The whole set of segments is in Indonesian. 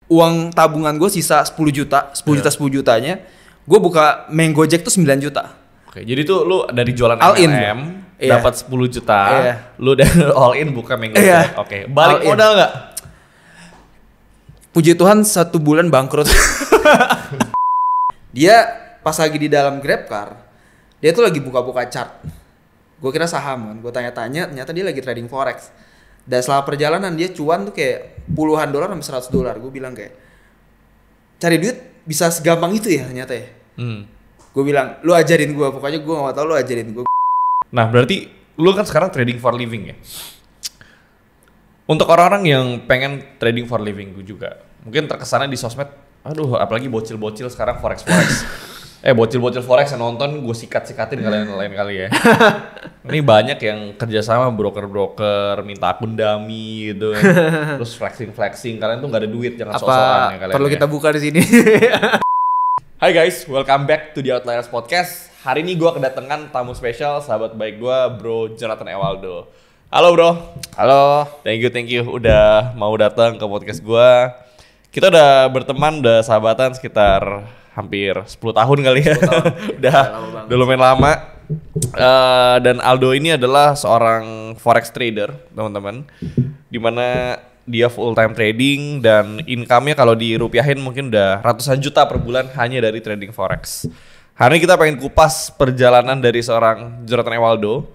uang tabungan gue sisa 10 juta, 10 juta 10 jutanya, gue buka main Gojek tuh 9 juta. Oke, jadi tuh lu dari jualan All in. MLM dapat 10 juta, lu dari all in buka main Gojek. Iya. Oke, balik All in. modal nggak? Puji Tuhan 1 bulan bangkrut. Dia pas lagi di dalam GrabCar, dia tuh lagi buka-buka chart. Gue kira saham kan, gue tanya-tanya, ternyata dia lagi trading forex. Dan setelah perjalanan dia cuan tuh kayak puluhan dolar sampai $100. Gue bilang kayak, cari duit bisa segampang itu ya ternyata ya. Gue bilang, lu ajarin gue, pokoknya gue gak tau, lu ajarin gue. Nah berarti lu kan sekarang trading for living ya. Untuk orang-orang yang pengen trading for living, gue juga mungkin terkesannya di sosmed, aduh apalagi bocil-bocil sekarang forex. Bocil-bocil forex yang nonton gue sikat-sikatin kalian lain kali ya. Ini banyak yang kerjasama broker-broker, minta akun dummy gitu kan. Terus flexing, kalian tuh gak ada duit, jangan sok-sokan ya kalian. Perlu kita buka di sini. Hai guys, welcome back to The Outliers Podcast. Hari ini gue kedatangan tamu spesial, sahabat baik gue, Bro Jonathan Ewaldo. Halo bro. Halo. Thank you udah mau datang ke podcast gue. Kita udah berteman, udah sahabatan sekitar hampir 10 tahun kali ya. udah lumayan lama. Dan Aldo ini adalah seorang forex trader, teman-teman. Dimana dia full time trading dan income-nya kalau dirupiahin mungkin udah ratusan juta per bulan hanya dari trading forex. Hari ini kita pengen kupas perjalanan dari seorang Jonathan Ewaldo.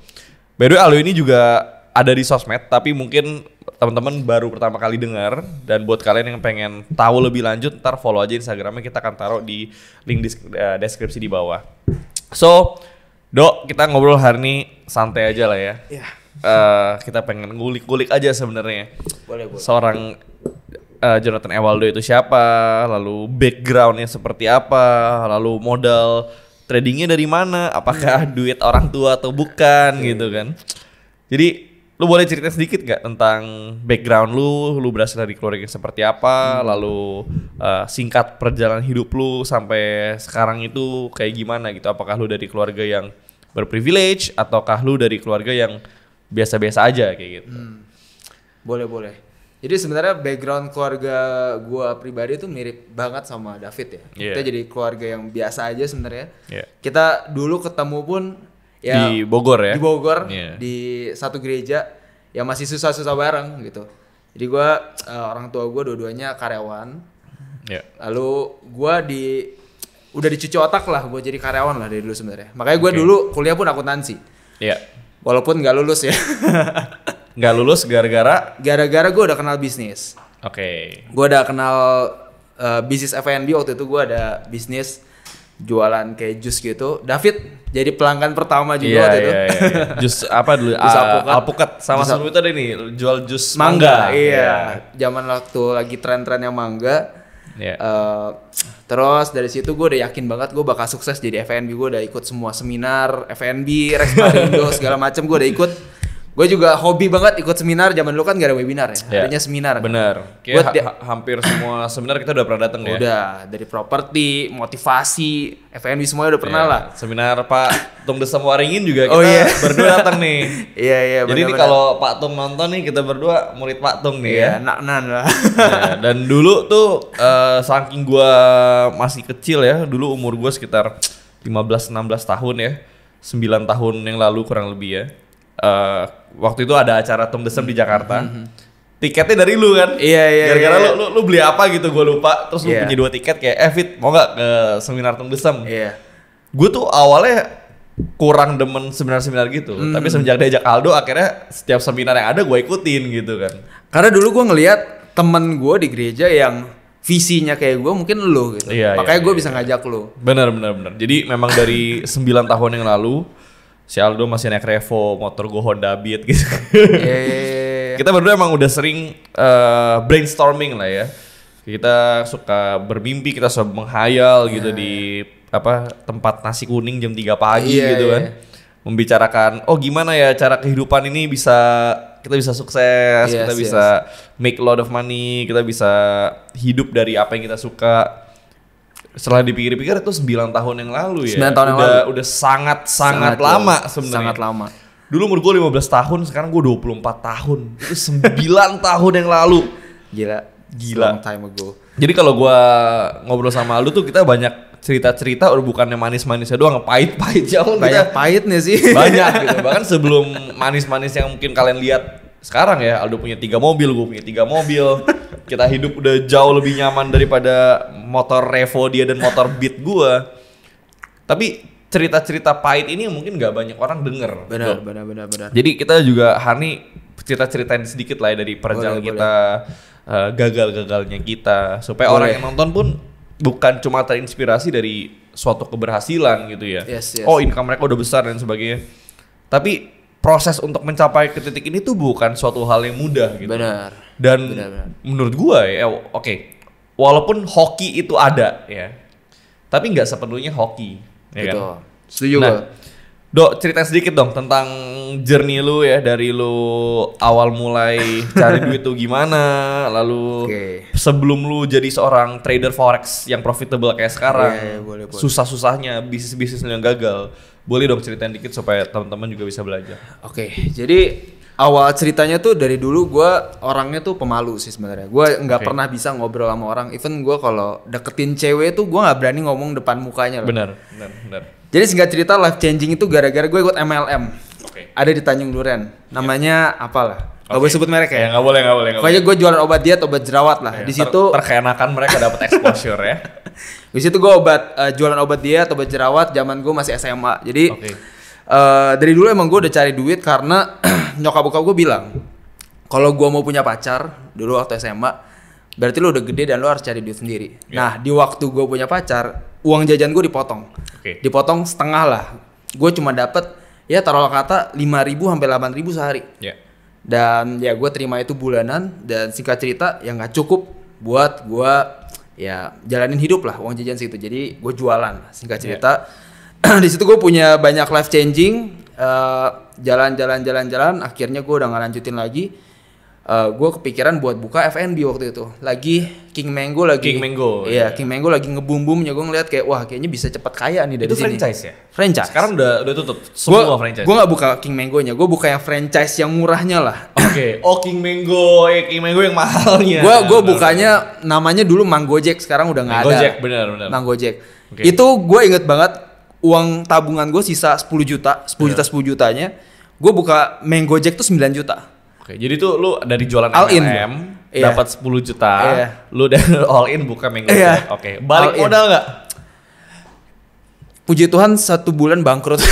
By the way, Aldo ini juga ada di sosmed, tapi mungkin teman-teman baru pertama kali dengar. Dan buat kalian yang pengen tahu lebih lanjut, ntar follow aja Instagramnya, kita akan taruh di link deskripsi di bawah. So, Dok, kita ngobrol hari ini santai aja lah ya. Iya. Kita pengen ngulik-ngulik aja sebenarnya. Boleh. Seorang Jonathan Ewaldo itu siapa, lalu backgroundnya seperti apa, lalu modal tradingnya dari mana, apakah duit orang tua atau bukan gitu kan. Jadi lu boleh cerita sedikit gak tentang background lu berasal dari keluarga yang seperti apa, lalu singkat perjalanan hidup lu sampai sekarang itu kayak gimana gitu. Apakah lu dari keluarga yang berprivilege ataukah lu dari keluarga yang biasa-biasa aja kayak gitu. Boleh. Jadi sebenarnya background keluarga gua pribadi tuh mirip banget sama David ya. Yeah. Kita jadi keluarga yang biasa aja sebenarnya. Yeah. Kita dulu ketemu pun ya di Bogor ya. Di Bogor, Yeah. di satu gereja yang masih susah-susah bareng gitu. Jadi gua orang tua gua dua-duanya karyawan. Yeah. Lalu gua udah dicuci otak lah gua jadi karyawan lah dari dulu sebenarnya. Makanya gua dulu kuliah pun akuntansi. Iya. Yeah. Walaupun nggak lulus ya. Nggak lulus gara-gara gue udah kenal bisnis. Oke. Gue udah kenal bisnis F&B. Waktu itu gue ada bisnis jualan kayak jus gitu. David jadi pelanggan pertama juga waktu itu. Iya. Jus apa dulu? Jus alpukat. Sama sebelum itu ada nih jual jus mangga. Iya. Zaman waktu lagi tren-trennya mangga. Iya. Terus dari situ gue udah yakin banget gue bakal sukses jadi F&B. Gue udah ikut semua seminar F&B, Rex Marindo segala macam gue udah ikut. Gue juga hobi banget ikut seminar. Zaman dulu kan gak ada webinar ya, adanya seminar. Bener. Kayak hampir semua seminar kita udah pernah datang ya. Udah, dari properti, motivasi, F&B semuanya udah pernah lah. Seminar Pak Tung Desem Waringin juga kita berdua datang nih. Iya. Jadi ini kalau Pak Tung nonton nih, kita berdua murid Pak Tung nih ya. Nak-nan lah. Ya, dan dulu tuh saking gue masih kecil ya, dulu umur gue sekitar 15-16 tahun ya, 9 tahun yang lalu kurang lebih ya. Waktu itu ada acara Tung Desem di Jakarta. Tiketnya dari lu kan? Iya. Gara-gara lu beli apa gitu gue lupa. Terus lu punya 2 tiket kayak Fit mau gak ke seminar Tung Desem? Iya. Gue tuh awalnya kurang demen seminar-seminar gitu. Tapi semenjak diajak Aldo akhirnya setiap seminar yang ada gue ikutin gitu kan. Karena dulu gue ngelihat temen gue di gereja yang visinya kayak gue mungkin lu gitu. Makanya gue bisa ngajak lu. Bener. Jadi memang dari 9 tahun yang lalu si Aldo masih naik Revo, motor gue Honda Beat gitu. Iya. Kita berdua emang udah sering brainstorming lah ya. Kita suka bermimpi, kita suka menghayal gitu di tempat nasi kuning jam 3 pagi gitu kan. Membicarakan, gimana ya cara kehidupan ini kita bisa sukses, kita bisa make a lot of money, kita bisa hidup dari apa yang kita suka. Setelah dipikir-pikir itu 9 tahun yang lalu ya. 9 tahun yang lalu. Udah sangat lama sebenarnya. Sangat lama. Dulu umur gue 15 tahun, sekarang gue 24 tahun. Itu 9 tahun yang lalu. Gila. Long time ago. Jadi kalau gua ngobrol sama lu tuh kita banyak cerita-cerita udah bukannya manis-manisnya doang, pahit-pahit jauh. Banyak pahitnya sih. Banyak gitu. Bahkan sebelum manis-manis yang mungkin kalian lihat sekarang ya, Aldo punya 3 mobil, gue punya 3 mobil. Kita hidup udah jauh lebih nyaman daripada motor Revo dia dan motor Beat gua. Tapi cerita-cerita pahit ini mungkin nggak banyak orang denger. Benar. Jadi kita juga hari cerita-ceritain sedikit lah ya dari perjalanan kita, gagal-gagalnya kita, supaya orang yang nonton pun bukan cuma terinspirasi dari suatu keberhasilan gitu ya. Yes. Oh, income mereka udah besar dan sebagainya. Tapi proses untuk mencapai ke titik ini tuh bukan suatu hal yang mudah gitu. Benar. Dan menurut gua ya, oke, walaupun hoki itu ada ya, tapi nggak sepenuhnya hoki. Ya Gitu. kan? Setuju Nah, gua. Dok, cerita sedikit dong tentang journey lu ya, dari lu awal mulai cari duit tuh gimana, lalu sebelum lu jadi seorang trader forex yang profitable kayak sekarang, boleh. susah-susahnya bisnis-bisnis lu yang gagal. Boleh dong ceritain dikit supaya teman-teman juga bisa belajar. Oke, jadi awal ceritanya tuh dari dulu gue orangnya tuh pemalu sih sebenarnya. Gue nggak pernah bisa ngobrol sama orang. Even gue kalau deketin cewek tuh gue nggak berani ngomong depan mukanya loh. Benar. Jadi singkat cerita life changing itu gara-gara gue ikut MLM. Oke. Ada di Tanjung Duren. Namanya apalah? Gak boleh sebut merek ya? Nggak boleh. Pokoknya gue jualan obat diet, obat jerawat lah. Di situ terkeenakan mereka dapat exposure ya. Di situ gue jualan obat diet, obat jerawat. Zaman gue masih SMA. Jadi dari dulu emang gue udah cari duit karena nyokap bokap gue bilang kalau gue mau punya pacar dulu waktu SMA, berarti lu udah gede dan lu harus cari duit sendiri. Nah di waktu gue punya pacar, uang jajan gue dipotong. Dipotong setengah lah. Gue cuma dapet ya taruh kata 5.000 sampai 8.000 sehari. Dan ya gue terima itu bulanan, dan singkat cerita ya nggak cukup buat gue ya jalanin hidup lah, uang jajan segitu. Jadi gue jualan singkat cerita. Di situ gue punya banyak life changing, jalan, akhirnya gue udah nggak lanjutin lagi. Gue kepikiran buat buka F&B waktu itu. Lagi King Mango lagi ngebum-bumnya. Gue ngeliat kayak wah kayaknya bisa cepat kaya nih dari itu sini. Franchise ya? Franchise. Sekarang udah tutup semua franchise. Gue nggak buka King Mango-nya, gue buka yang franchise yang murahnya lah. Oh King Mango yang mahalnya. Gue bukanya namanya dulu Mang Gojek, sekarang udah nggak ada. Gojek, benar. Mang Gojek. Itu gue inget banget, uang tabungan gue sisa 10 jutanya, gue buka Mang Gojek tuh 9 juta. Jadi tuh lu dari jualan all MLM dapat 10 juta, lu dari all in buka Mang Gojek. Balik all modal nggak? Puji Tuhan 1 bulan bangkrut.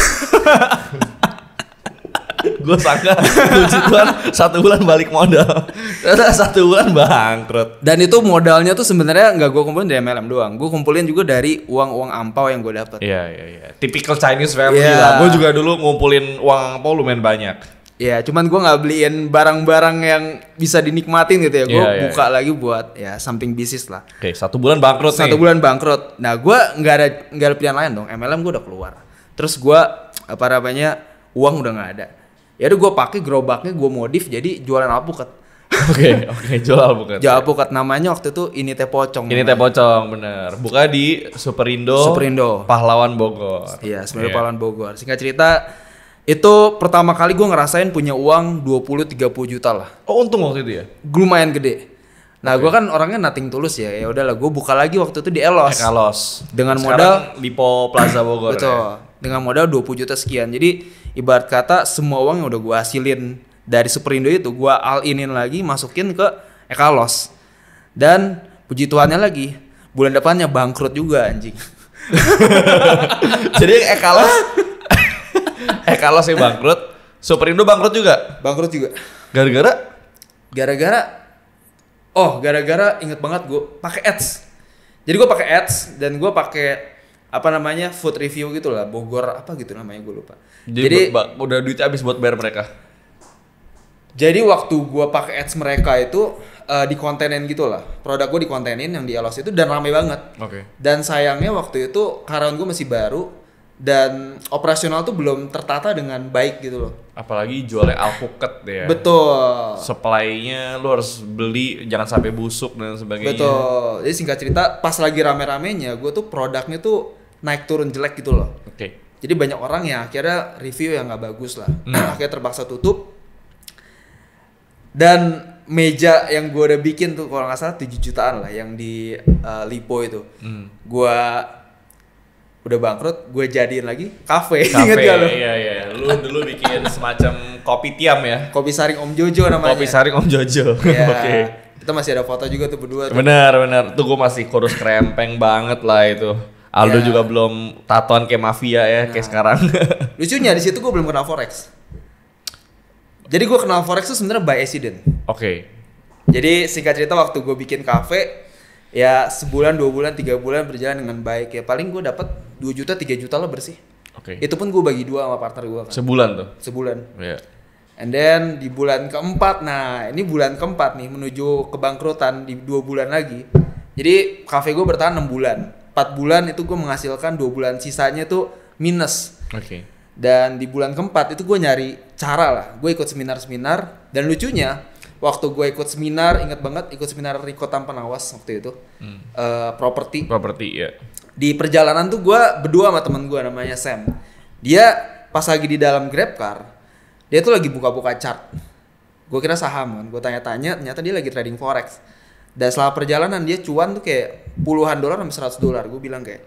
Gue sangka puji Tuhan 1 bulan balik modal. 1 bulan bangkrut. Dan itu modalnya tuh sebenarnya nggak gue kumpulin dari MLM doang. Gue kumpulin juga dari uang ampau yang gue dapat. Iya. Typical Chinese family lah. Gue juga dulu ngumpulin uang ampau lumayan banyak. Ya, cuman gue nggak beliin barang-barang yang bisa dinikmatin gitu ya. Gue buka lagi buat ya something bisnis lah. 1 bulan bangkrut. 1 bulan bangkrut. Nah, gue nggak ada pilihan lain dong. MLM gue udah keluar. Terus gue uang udah nggak ada. Ya udah gue pakai gerobaknya, gue modif jadi jualan alpukat. Oke, jual alpukat. Jual alpukat, namanya waktu itu Ini Teh Pocong. Ini Teh Pocong, bener. Buka di Superindo. Pahlawan Bogor. Iya, Superindo Pahlawan Bogor. Singkat cerita, itu pertama kali gue ngerasain punya uang 20-30 juta lah. Oh, untung waktu itu ya? Lumayan gede. Nah, gue kan orangnya nothing tulus ya. Ya udahlah, gue buka lagi waktu itu di Elos. Dengan modal Lipo Plaza Bogor. Betul. Ya? Dengan modal 20 juta sekian. Jadi ibarat kata semua uang yang udah gue hasilin dari Superindo itu gue all-inin lagi, masukin ke Ekalos. Dan puji Tuhannya lagi, bulan depannya bangkrut juga anjing. Jadi Ekalos yang bangkrut, Superindo bangkrut juga? Bangkrut juga. Gara-gara inget banget gue pakai ads. Jadi gue pakai ads dan gue pakai food review gitu lah, Bogor apa gitu namanya, gue lupa. Jadi udah duitnya habis buat bayar mereka. Jadi waktu gue pakai ads mereka itu dikontenin gitu lah, produk gue dikontenin yang di Elos itu dan rame banget. Dan sayangnya waktu itu karyawan gue masih baru dan operasional tuh belum tertata dengan baik gitu loh. Apalagi jualnya alpukat ya. Betul. Supply-nya lu harus beli, jangan sampai busuk dan sebagainya. Betul. Jadi singkat cerita, pas lagi rame-ramenya gue tuh produknya tuh naik turun jelek gitu loh. Jadi banyak orang yang akhirnya review yang nggak bagus lah. Akhirnya terpaksa tutup. Dan meja yang gue udah bikin tuh kalau nggak salah 7 jutaan lah yang di Lipo itu. Gue udah bangkrut, gue jadiin lagi kafe. Ingat gak lo? Iya. Lu dulu bikin semacam kopi tiam ya? Kopi Saring Om Jojo namanya. Kopi Saring Om Jojo. Ya, Oke. Kita masih ada foto juga tuh berdua. Benar. Tuh gue masih kurus krempeng banget lah itu. Aldo juga belum tatoan kayak mafia ya, kayak sekarang. Lucunya di situ gue belum kenal forex. Jadi gue kenal forex tuh sebenarnya by accident. Oke. Jadi singkat cerita waktu gue bikin kafe, ya sebulan, 2 bulan, 3 bulan berjalan dengan baik. Ya paling gue dapat 2 juta, 3 juta lah bersih. Oke. Itu pun gue bagi 2 sama partner gue kan. Sebulan tuh? Sebulan. Iya. And then di bulan keempat, nah ini bulan keempat nih menuju kebangkrutan di 2 bulan lagi. Jadi kafe gue bertahan 6 bulan. 4 bulan itu gue menghasilkan, 2 bulan sisanya tuh minus. Oke. Dan di bulan keempat itu gue nyari cara lah. Gue ikut seminar-seminar. Dan lucunya waktu gue ikut seminar, ingat banget ikut seminar Riko Tampenawas waktu itu. Properti. Ya. Di perjalanan tuh gue berdua sama temen gue namanya Sam. Dia pas lagi di dalam GrabCar, dia tuh lagi buka-buka chart. Gue kira saham kan. Gue tanya-tanya, ternyata dia lagi trading forex. Dan setelah perjalanan dia cuan tuh kayak puluhan dolar sampai $100. Gue bilang kayak,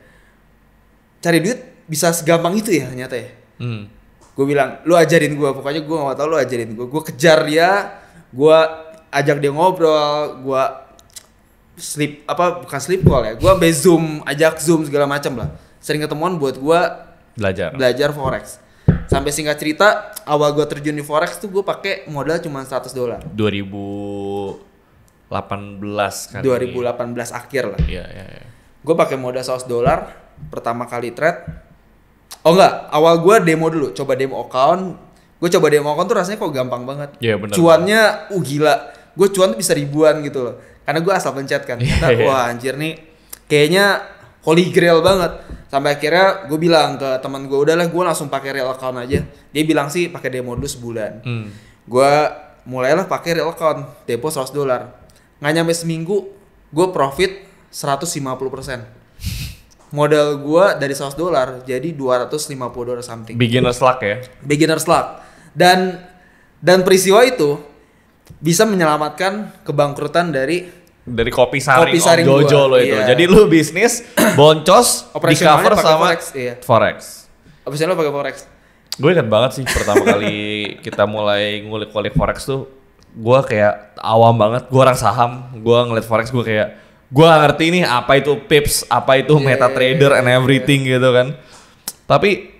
cari duit bisa segampang itu ya ternyata ya. Gue bilang, lu ajarin gue, pokoknya gue gak tau, lu ajarin gue. Gue kejar dia, gue ajak dia ngobrol, gue bukan sleep call ya, gue sampai ajak zoom segala macam lah. Sering ketemuan buat gue belajar forex. Sampai singkat cerita, awal gue terjun di forex tuh gue pakai modal cuma $100. 2018 kan. 2018 akhir lah. Iya. Gue pakai modal $100 pertama kali trade. Oh enggak, awal gue demo dulu, coba demo account. Gue coba demo account tuh rasanya kok gampang banget. Iya benar. Cuannya gila. Gue cuan tuh bisa ribuan gitu loh. Karena gue asal pencet kan. Ternyata wah anjir nih kayaknya holy grail banget. Sampai akhirnya gue bilang ke teman gue, udahlah gue langsung pakai real account aja. Dia bilang sih pakai demo dulu sebulan. Gue mulailah pakai real account, depo $100. Nggak nyampe seminggu, gue profit 150%. Modal gue dari $100 jadi $250 something. Beginner's luck ya? Beginner's luck. Dan peristiwa itu bisa menyelamatkan kebangkrutan dari Kopi Saring Om Jojo lo itu. Iya. Jadi lu bisnis boncos di cover sama forex. Operasional pakai forex. Gue ingat banget sih pertama kali kita mulai ngulik-ngulik forex tuh, gue kayak awam banget. Gue orang saham, gue ngeliat forex gue kayak gue gak ngerti nih apa itu pips, apa itu MetaTrader and everything gitu kan. Tapi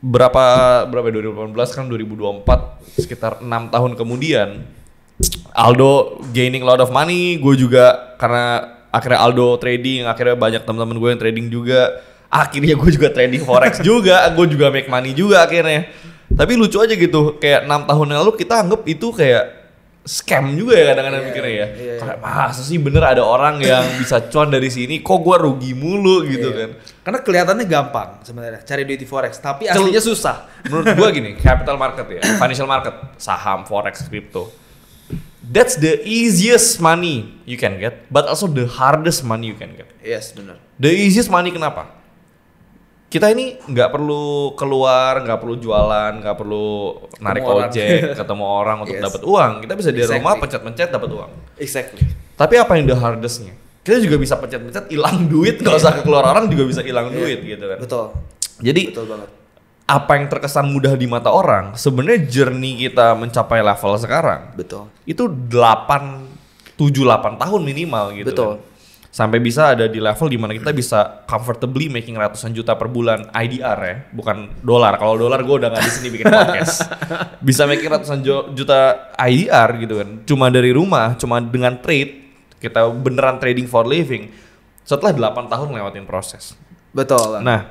berapa 2018 kan 2024 sekitar 6 tahun kemudian Aldo gaining a lot of money, gue juga karena akhirnya Aldo trading, akhirnya banyak teman-teman gue yang trading juga. Akhirnya gue juga trading forex juga, gue juga make money juga akhirnya. Tapi lucu aja gitu, kayak 6 tahun yang lalu kita anggap itu kayak scam juga ya kadang-kadang mikirnya ya. Kayak masa sih bener ada orang yang bisa cuan dari sini, kok gue rugi mulu gitu kan. Karena kelihatannya gampang sebenarnya cari duit di forex, tapi aslinya susah. Menurut gue gini, capital market ya, financial market, saham, forex, crypto. That's the easiest money you can get, but also the hardest money you can get. Yes, benar. The easiest money kenapa? Kita ini nggak perlu keluar, nggak perlu jualan, nggak perlu narik ojek, ketemu orang untuk dapat uang. Kita bisa di rumah pencet-pencet dapat uang. Exactly. Tapi apa yang the hardestnya? Kita juga bisa pencet-pencet hilang duit, nggak usah keluar orang juga bisa hilang duit gitu kan. Betul. Jadi betul banget. Apa yang terkesan mudah di mata orang, sebenarnya journey kita mencapai level sekarang. Betul. Itu 7-8 tahun minimal gitu. Betul. Kan. Sampai bisa ada di level dimana kita bisa comfortably making ratusan juta per bulan IDR ya, bukan dolar. Kalau dolar gue udah nggak di sini bikin podcast. Bisa making ratusan juta IDR gitu kan. Cuma dari rumah, cuma dengan trade, kita beneran trading for living. Setelah 8 tahun lewatin proses. Betul. Nah,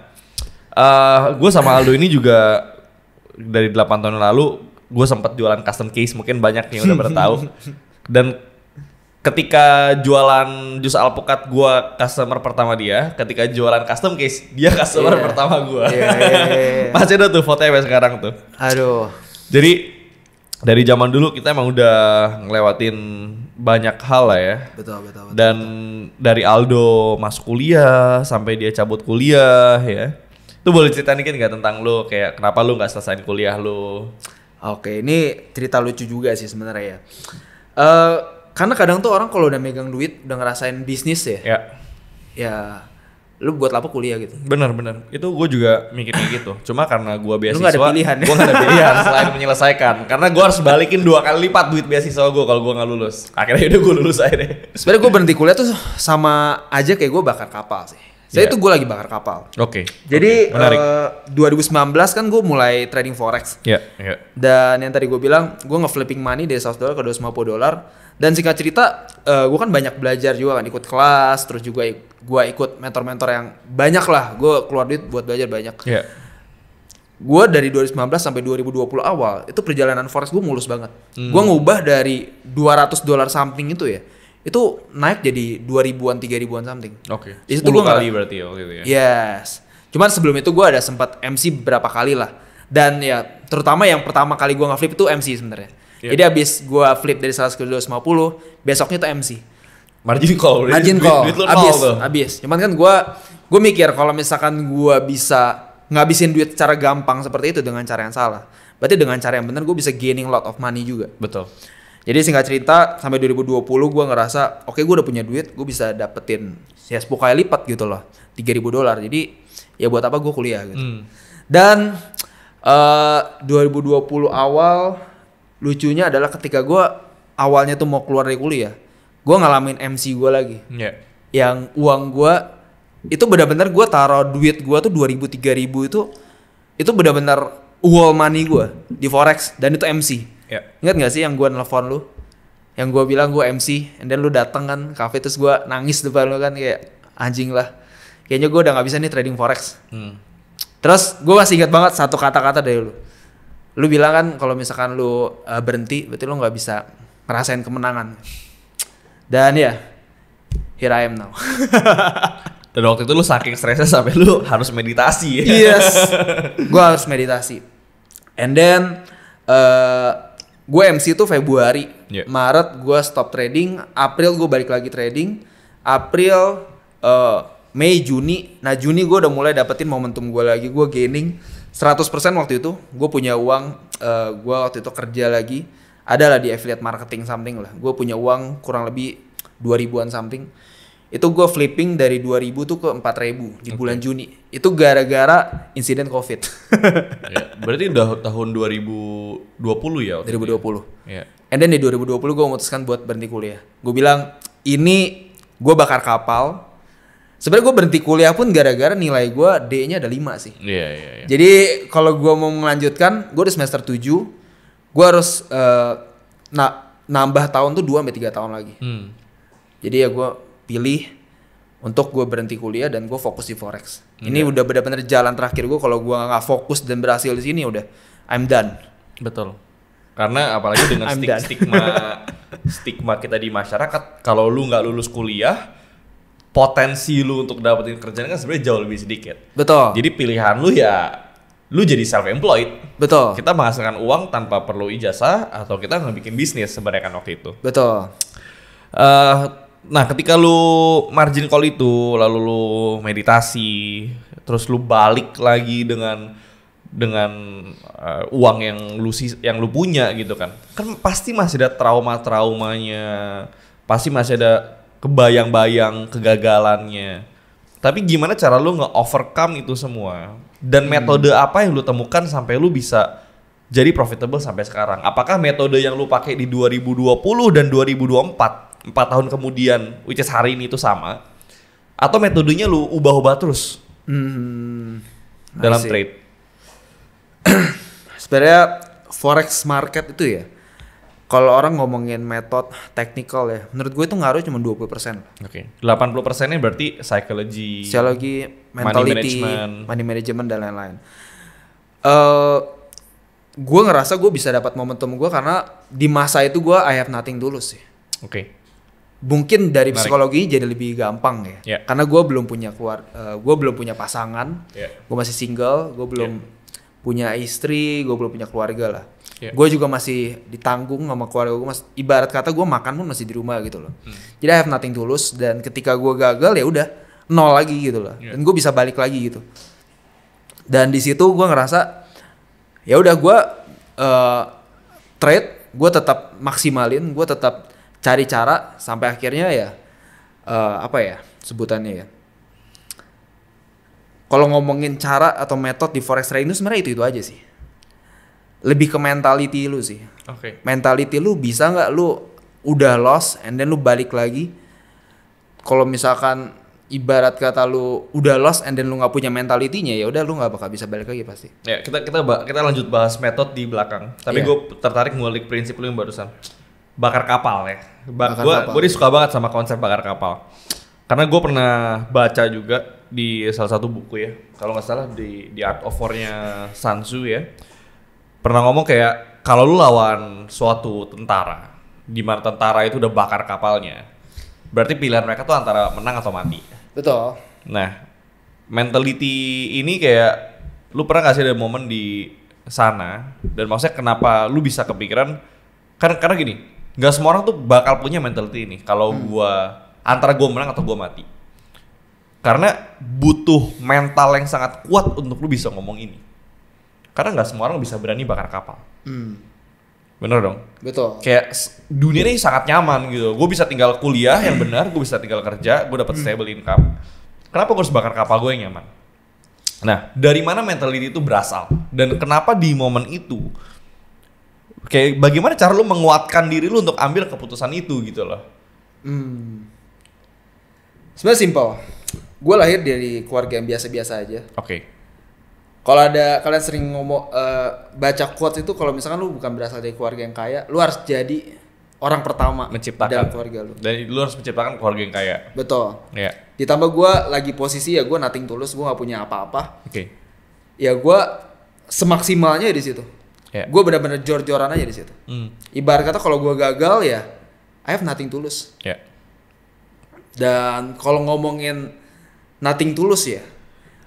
gue sama Aldo ini juga dari 8 tahun lalu gue sempat jualan custom case, mungkin banyak yang udah pada tahu. Dan ketika jualan jus alpukat gue customer pertama dia, ketika jualan custom case dia customer pertama gue. Masih ada tuh fotonya sampai sekarang tuh. Aduh. Jadi dari zaman dulu kita emang udah ngelewatin banyak hal lah ya. Betul. Dan dari Aldo masuk kuliah sampai dia cabut kuliah ya. Tuh boleh cerita dikit nggak tentang lu, kayak kenapa lu nggak selesain kuliah lu? Oke, ini cerita lucu juga sih sebenarnya ya. Karena kadang tuh orang kalau udah megang duit, udah ngerasain bisnis ya, ya lu buat apa kuliah gitu. Bener. Itu gue juga mikirnya gitu. Cuma karena gue beasiswa, Lu gak ada pilihan. Gue gak ada pilihan selain menyelesaikan. Karena gue harus balikin 2 kali lipat duit beasiswa gue kalau gue gak lulus. Akhirnya udah gue lulus akhirnya. Sebenarnya gue berhenti kuliah tuh sama aja kayak gue bakar kapal sih. Saya itu gue lagi bakar kapal. Oke. Jadi Menarik. 2019 kan gue mulai trading forex. Iya. Dan yang tadi gue bilang, gue nge-flipping money dari $100 ke $250. Dan singkat cerita, gue kan banyak belajar juga kan, ikut kelas, terus juga gue ikut mentor-mentor yang banyak lah. Gue keluar duit buat belajar banyak. Iya. Gue dari 2019 sampai 2020 awal, itu perjalanan forex gue mulus banget. Gue ngubah dari $200 something itu ya, itu naik jadi 2.000-an, 3.000-an something. Oke. Di 10 situ kali berarti ya waktu itu ya. Yes. Cuman sebelum itu gue ada sempat MC beberapa kali lah. Dan ya terutama yang pertama kali gue nge-flip itu MC sebenarnya. Yeah. Jadi abis gue flip dari 100 ke 250, besoknya itu MC. Margin call. Margin call. Duit lu nol tuh. Abis. Cuman kan gue mikir kalau misalkan gue bisa ngabisin duit secara gampang seperti itu dengan cara yang salah, berarti dengan cara yang benar gue bisa gaining lot of money juga. Betul. Jadi singkat cerita sampai 2020 gue ngerasa oke, gue udah punya duit, gue bisa dapetin ya 10 kali lipat gitu loh, $3.000. Jadi ya buat apa gue kuliah gitu. Dan 2020 awal lucunya adalah ketika gue awalnya tuh mau keluar dari kuliah, gue ngalamin MC gue lagi. Iya. Yang uang gue itu benar-benar gue taruh duit gue tuh 2.000 3.000 itu benar-benar wall money gue di forex, dan itu MC. Yeah. Ingat gak sih yang gue nelfon lu, yang gue bilang gue MC, and then lu datang kan kafe, terus gue nangis depan lu kan kayak anjing lah, kayaknya gue udah nggak bisa nih trading forex. Terus gue masih ingat banget satu kata-kata dari lu bilang kan kalau misalkan lu berhenti berarti lu nggak bisa ngerasain kemenangan. Dan ya here I am now. Dan waktu itu lu saking stresnya sampai lu harus meditasi. Yes, gue harus meditasi. And then gue MC tuh Februari, Maret gue stop trading, April gue balik lagi trading, April, Mei, Juni. Nah Juni gue udah mulai dapetin momentum gue lagi, gue gaining 100% waktu itu. Gue punya uang, gue waktu itu kerja lagi, adalah di affiliate marketing something lah. Gue punya uang kurang lebih 2.000-an something. Itu gue flipping dari 2.000 tuh ke 4.000 di bulan Juni. Itu gara-gara insiden COVID. Ya, berarti udah tahun 2020 ya? 2020. Ya. And then di 2020 gue memutuskan buat berhenti kuliah. Gue bilang, ini gue bakar kapal. Sebenarnya gue berhenti kuliah pun gara-gara nilai gue D-nya ada 5 sih. Iya. Jadi kalau gue mau melanjutkan, gue udah semester 7. Gue harus nambah tahun tuh 2-3 tahun lagi. Jadi ya gue pilih untuk gue berhenti kuliah dan gue fokus di forex. Ini udah benar-benar jalan terakhir gue. Kalau gue nggak fokus dan berhasil di sini udah I'm done. Betul. Karena apalagi dengan stigma kita di masyarakat, kalau lu nggak lulus kuliah, potensi lu untuk dapetin kerjaan kan sebenarnya jauh lebih sedikit. Betul. Jadi pilihan lu ya lu jadi self-employed. Betul. Kita menghasilkan uang tanpa perlu ijazah, atau kita ngebikin bisnis sebenarnya kan waktu itu. Betul. Nah, ketika lu margin call itu, lalu lu meditasi, terus lu balik lagi dengan uang yang lu punya gitu kan. Kan pasti masih ada traumanya, pasti masih ada kebayang-bayang kegagalannya. Tapi gimana cara lu nge-overcome itu semua? Dan metode apa yang lu temukan sampai lu bisa jadi profitable sampai sekarang? Apakah metode yang lu pakai di 2020 dan 2024, 4 tahun kemudian, which is hari ini itu sama? Atau metodenya lu ubah-ubah terus dalam trade? Sebenarnya forex market itu ya, kalau orang ngomongin metode technical ya, menurut gue itu ngaruh cuma 20%. Oke. 80%-nya berarti psychology, mentality, money management dan lain-lain. Gue ngerasa gue bisa dapat momentum gue karena di masa itu gue I have nothing dulu sih. Oke. Mungkin dari psikologi jadi lebih gampang ya. Yeah. Karena gue belum punya gue belum punya pasangan, gue masih single, gue belum punya istri, gue belum punya keluarga lah. Yeah. Gue juga masih ditanggung sama keluarga gue, ibarat kata gue makan pun masih di rumah gitu loh. Jadi I have nothing to lose, dan ketika gue gagal ya udah nol lagi gitu loh. Dan gue bisa balik lagi gitu. Dan di situ gue ngerasa ya udah gue trade gue tetap maksimalin, gue tetap cari cara sampai akhirnya ya apa ya sebutannya ya. Kalau ngomongin cara atau metode di forex trading itu sebenarnya itu aja sih. Lebih ke mentality lu sih. Oke. Mentality lu bisa nggak lu udah loss and then lu balik lagi. Kalau misalkan ibarat kata lu udah loss and then lu nggak punya mentalitinya, ya udah lu nggak bakal bisa balik lagi pasti. Ya kita lanjut bahas metode di belakang. Tapi Iya. gue tertarik ngulik prinsip lu yang barusan. Bakar kapal ya. Bakar kapal. Gue suka banget sama konsep bakar kapal. Karena gue pernah baca juga di salah satu buku ya. Kalau nggak salah di Art of War-nya Sun Tzu ya. Pernah ngomong kayak kalau lu lawan suatu tentara, di mana tentara itu udah bakar kapalnya, berarti pilihan mereka tuh antara menang atau mati. Betul. Nah, mentality ini kayak lu pernah gak sih ada momen di sana dan maksudnya kenapa lu bisa kepikiran karena gini, nggak semua orang tuh bakal punya mentality ini. Kalau gua antara gua menang atau gua mati. Karena butuh mental yang sangat kuat untuk lu bisa ngomong ini. Karena nggak semua orang bisa berani bakar kapal. Bener dong? Betul. Kayak dunia ini sangat nyaman gitu. Gue bisa tinggal kuliah yang benar, gue bisa tinggal kerja, gue dapat stable income. Kenapa gue harus bakar kapal gue yang nyaman? Nah, dari mana mentality itu berasal? Dan kenapa di momen itu? Kayak bagaimana cara lu menguatkan diri lu untuk ambil keputusan itu gitu loh? Sebenarnya simpel. Gue lahir dari keluarga yang biasa-biasa aja. Oke. Kalau ada kalian sering ngomong baca quotes itu, kalau misalkan lu bukan berasal dari keluarga yang kaya, lu harus jadi orang pertama Menciptakan dalam keluarga lu. Dan lu harus menciptakan keluarga yang kaya. Betul. Ya. Ditambah gue lagi posisi ya gue nothing tulus, gue gak punya apa-apa. Oke. Ya gue semaksimalnya di situ. Ya. Gue benar-benar jor-joran aja di situ. Ibarat kata kalau gue gagal ya, I have nothing tulus. Ya. Dan kalau ngomongin nothing tulus ya,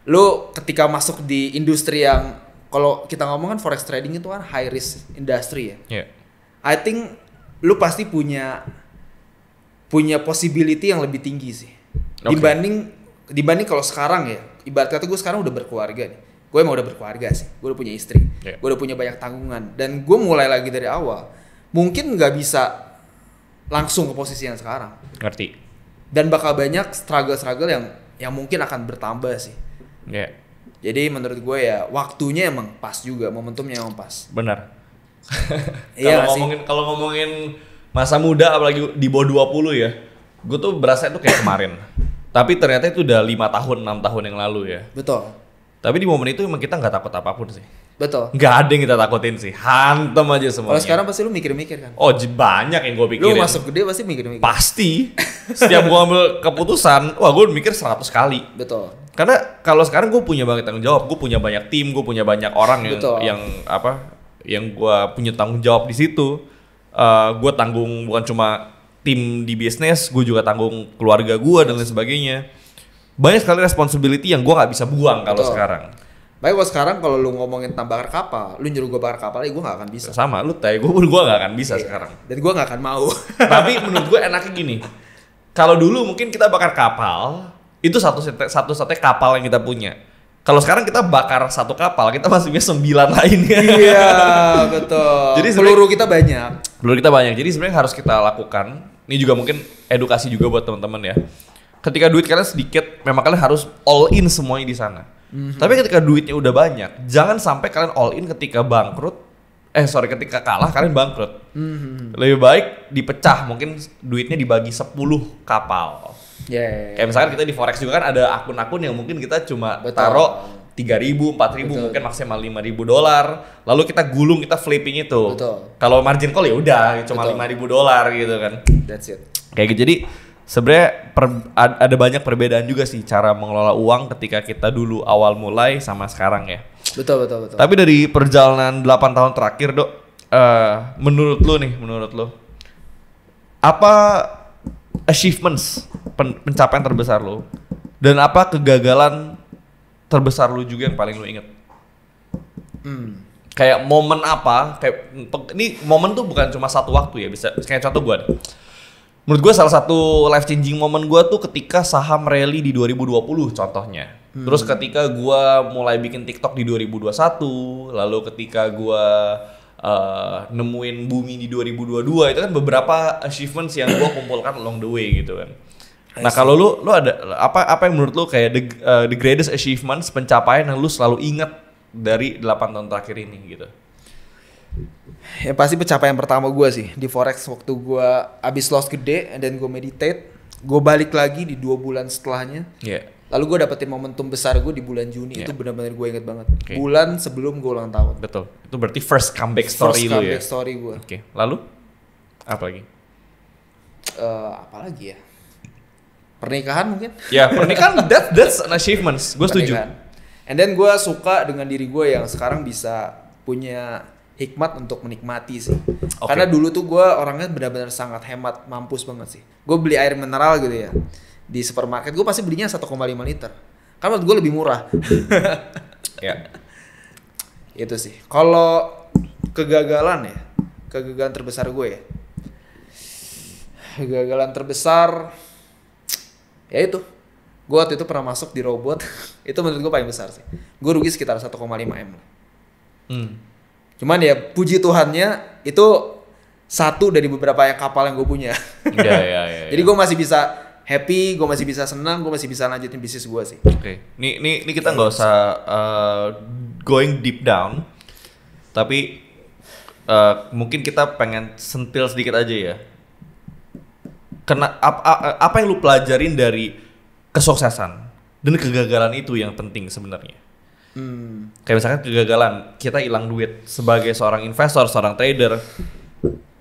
lu ketika masuk di industri yang kalau kita ngomong kan forex trading itu kan high risk industry ya. Ya. I think lu pasti punya possibility yang lebih tinggi sih. Oke. Dibanding kalau sekarang ya. Ibarat kata gue sekarang udah berkeluarga nih. Gue emang udah berkeluarga sih. Gue udah punya istri. Yeah. Gue udah punya banyak tanggungan. Dan gue mulai lagi dari awal. Mungkin nggak bisa langsung ke posisi yang sekarang. Ngerti. Dan bakal banyak struggle yang mungkin akan bertambah sih. Ya. Jadi menurut gue ya waktunya emang pas juga, momentumnya emang pas. Benar. Iya Kalau ngomongin masa muda apalagi di bawah 20 ya. Gue tuh berasa itu kayak kemarin. Tapi ternyata itu udah 5 tahun, 6 tahun yang lalu ya. Betul. Tapi di momen itu emang kita nggak takut apapun sih. Betul. Nggak ada yang kita takutin sih. Hantem aja semuanya. Kalau sekarang pasti lu mikir-mikir kan. Oh banyak yang gue pikirin. Lu masuk gede pasti mikir-mikir. Pasti. Setiap gue ambil keputusan, wah gue mikir 100 kali. Betul. Karena kalau sekarang gue punya banyak tanggung jawab. Gue punya banyak tim, gue punya banyak orang yang gue punya tanggung jawab di situ. Gue tanggung bukan cuma tim di bisnis, gue juga tanggung keluarga gue dan lain sebagainya. Banyak sekali responsibility yang gue nggak bisa buang kalau sekarang. Baik kalau sekarang kalau lu ngomongin tentang bakar kapal, lu nyuruh gue bakar kapal, gue nggak akan bisa. Sama, lu tahu gue nggak akan bisa sekarang. Dan gue nggak akan mau. Tapi menurut gue enaknya gini, kalau dulu mungkin kita bakar kapal, itu satu-satunya kapal yang kita punya. Kalau sekarang kita bakar satu kapal, kita masih punya 9 lainnya. Iya, betul. Jadi peluru kita banyak. Peluru kita banyak. Jadi sebenarnya harus kita lakukan. Ini juga mungkin edukasi juga buat teman-teman ya. Ketika duit kalian sedikit, memang kalian harus all in semuanya di sana. Tapi ketika duitnya udah banyak, jangan sampai kalian all in ketika ketika kalah kalian bangkrut. Lebih baik dipecah, mungkin duitnya dibagi 10 kapal. Kayak misalkan kita di forex juga kan ada akun-akun yang mungkin kita cuma taruh 3.000, 4.000, mungkin maksimal $5.000. Lalu kita gulung, kita flipping itu. Kalau margin call ya udah cuma $5.000 gitu kan. That's it. Kayak gitu. Jadi sebenarnya ada banyak perbedaan juga sih cara mengelola uang ketika kita dulu awal mulai sama sekarang ya. Betul. Tapi dari perjalanan 8 tahun terakhir, Dok, menurut lu apa achievements, pencapaian terbesar lu, dan apa kegagalan terbesar lu juga yang paling lu inget? Kayak momen apa? Ini momen tuh bukan cuma satu waktu ya, bisa kayak contoh gue deh. Menurut gue salah satu life changing moment gue tuh ketika saham rally di 2020 contohnya. Terus ketika gue mulai bikin TikTok di 2021, lalu ketika gue nemuin bumi di 2022 itu kan beberapa achievements yang gue kumpulkan along the way gitu kan. Nah kalau lu ada apa yang menurut lu kayak the greatest achievements, pencapaian yang lu selalu ingat dari 8 tahun terakhir ini gitu? Ya pasti pencapaian pertama gue sih di forex waktu gue abis loss gede, and then gue meditate, gue balik lagi di 2 bulan setelahnya. Lalu gue dapetin momentum besar gue di bulan Juni. Itu benar-benar gue inget banget. Bulan sebelum gue ulang tahun. Betul. Itu berarti first comeback story lu ya. First comeback story gue. Lalu apa lagi? Apa lagi ya? Pernikahan mungkin? Ya pernikahan that's an achievement. Gue setuju. And then gue suka dengan diri gue yang sekarang bisa punya hikmat untuk menikmati sih. Karena dulu tuh gue orangnya benar-benar sangat hemat, mampus banget sih. Gue beli air mineral gitu ya di supermarket, gue pasti belinya 1,5 liter. Karena menurut gue lebih murah. Ya. Itu sih. Kalau kegagalan terbesar gue ya. Kegagalan terbesar ya itu. Gue waktu itu pernah masuk di robot. Itu menurut gue paling besar sih. Gue rugi sekitar 1,5 M. Cuman ya puji Tuhannya itu satu dari beberapa kapal yang gue punya. Ya. Jadi gue masih bisa happy, gue masih bisa senang, gue masih bisa lanjutin bisnis gue sih. Ini kita nggak usah going deep down, tapi mungkin kita pengen sentil sedikit aja ya. Apa yang lu pelajarin dari kesuksesan dan kegagalan itu yang penting sebenarnya. Kayak misalkan kegagalan, kita hilang duit sebagai seorang investor, seorang trader,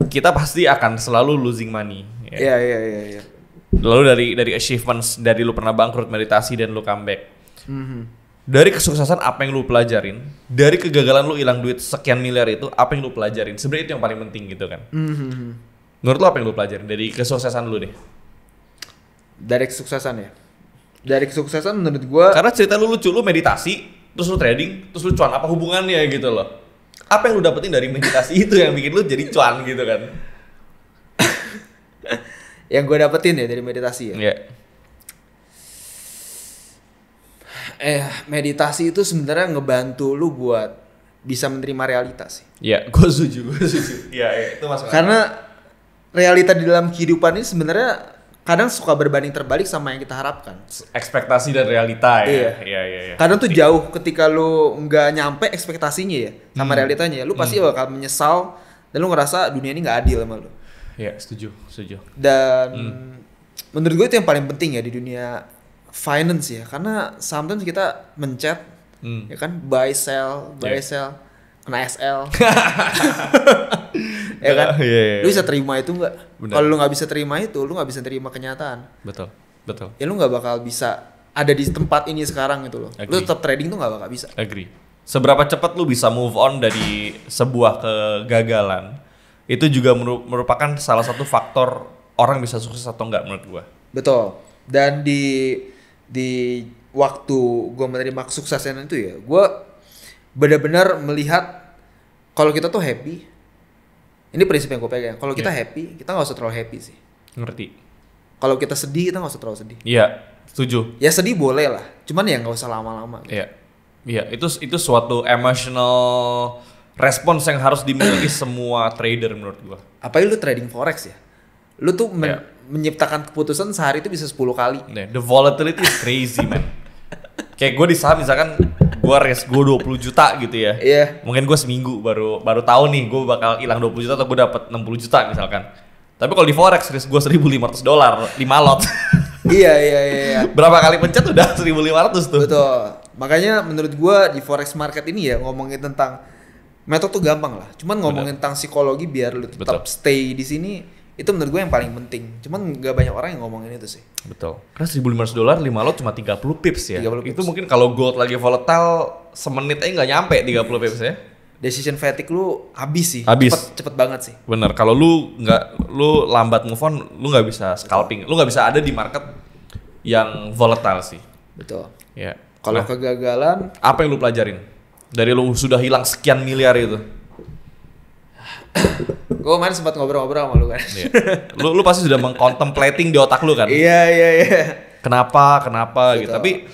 kita pasti akan selalu losing money. Iya. Lalu dari achievements, dari lu pernah bangkrut, meditasi, dan lu comeback. Dari kesuksesan apa yang lu pelajarin? Dari kegagalan lu hilang duit sekian miliar itu, apa yang lu pelajarin? Sebenarnya itu yang paling penting gitu kan. Menurut lu apa yang lu pelajarin dari kesuksesan lu deh? Dari kesuksesan ya? Dari kesuksesan menurut gua, karena cerita lu lucu, lu meditasi, terus lu trading, terus lu cuan, apa hubungannya gitu loh? Apa yang lu dapetin dari meditasi itu yang bikin lu jadi cuan gitu kan? Yang gue dapetin ya dari meditasi ya. Meditasi itu sebenarnya ngebantu lu buat bisa menerima realitas sih. Iya, gue setuju. Iya, itu masuk. Karena realita di dalam kehidupan ini sebenarnya kadang suka berbanding terbalik sama yang kita harapkan. Ekspektasi dan realita ya. Iya. Kadang tuh jauh ketika lu nggak nyampe ekspektasinya ya sama realitanya. Lu pasti bakal menyesal dan lu ngerasa dunia ini nggak adil sama lu. Iya, setuju. Dan menurut gue itu yang paling penting ya di dunia finance ya, karena sometimes kita mencet ya kan, buy sell, kena SL. Ya kan? Lu bisa terima itu nggak? Kalau lu nggak bisa terima itu, lu nggak bisa terima kenyataan. Betul. Ya lu nggak bakal bisa ada di tempat ini sekarang gitu loh. Lu tetap trading tuh nggak bakal bisa. Agree. Seberapa cepat lu bisa move on dari sebuah kegagalan, itu juga merupakan salah satu faktor orang bisa sukses atau enggak menurut gua. Betul. Dan di waktu gua menerima kesuksesan itu ya, gua benar-benar melihat kalau kita tuh happy. Ini prinsip yang gua pegang. Kalau kita happy, kita nggak usah terlalu happy sih. Ngerti. Kalau kita sedih, kita nggak usah terlalu sedih. Iya, setuju. Ya sedih boleh lah, cuman ya nggak usah lama-lama. Iya, itu suatu emotional respons yang harus dimiliki semua trader menurut gua. Apalagi lu trading forex ya. Lu tuh menciptakan keputusan sehari itu bisa 10 kali. The volatility is crazy, man. Kayak gua di saham misalkan gua risk gua 20 juta gitu ya. Iya. Mungkin gua seminggu baru tahu nih gua bakal hilang 20 juta atau gua dapat 60 juta misalkan. Tapi kalau di forex risk gua $1.500 5 lot. Iya. Berapa kali pencet udah 1.500 tuh. Betul. Makanya menurut gua di forex market ini ya, ngomongin tentang metode tuh gampang lah. Cuman ngomongin tentang psikologi biar lu tetap stay di sini, itu menurut gue yang paling penting. Cuman nggak banyak orang yang ngomongin itu sih. Betul. Karena $1.500 5 lot cuma 30 pips ya. 30 pips. Itu mungkin kalau gold lagi volatile semenit aja nggak nyampe 30 pips ya. Decision fatigue lu habis sih. Habis. Cepet banget sih. Bener. Kalau lu lambat move on, lu nggak bisa scalping. Lu nggak bisa ada di market yang volatile sih. Betul. Ya. Kalau kegagalan, apa yang lu pelajarin dari lu sudah hilang sekian miliar itu? Gue kemarin sempat ngobrol-ngobrol sama lu kan. Iya. Lu pasti sudah mengcontemplating di otak lu kan? Iya. Kenapa gitu. Tapi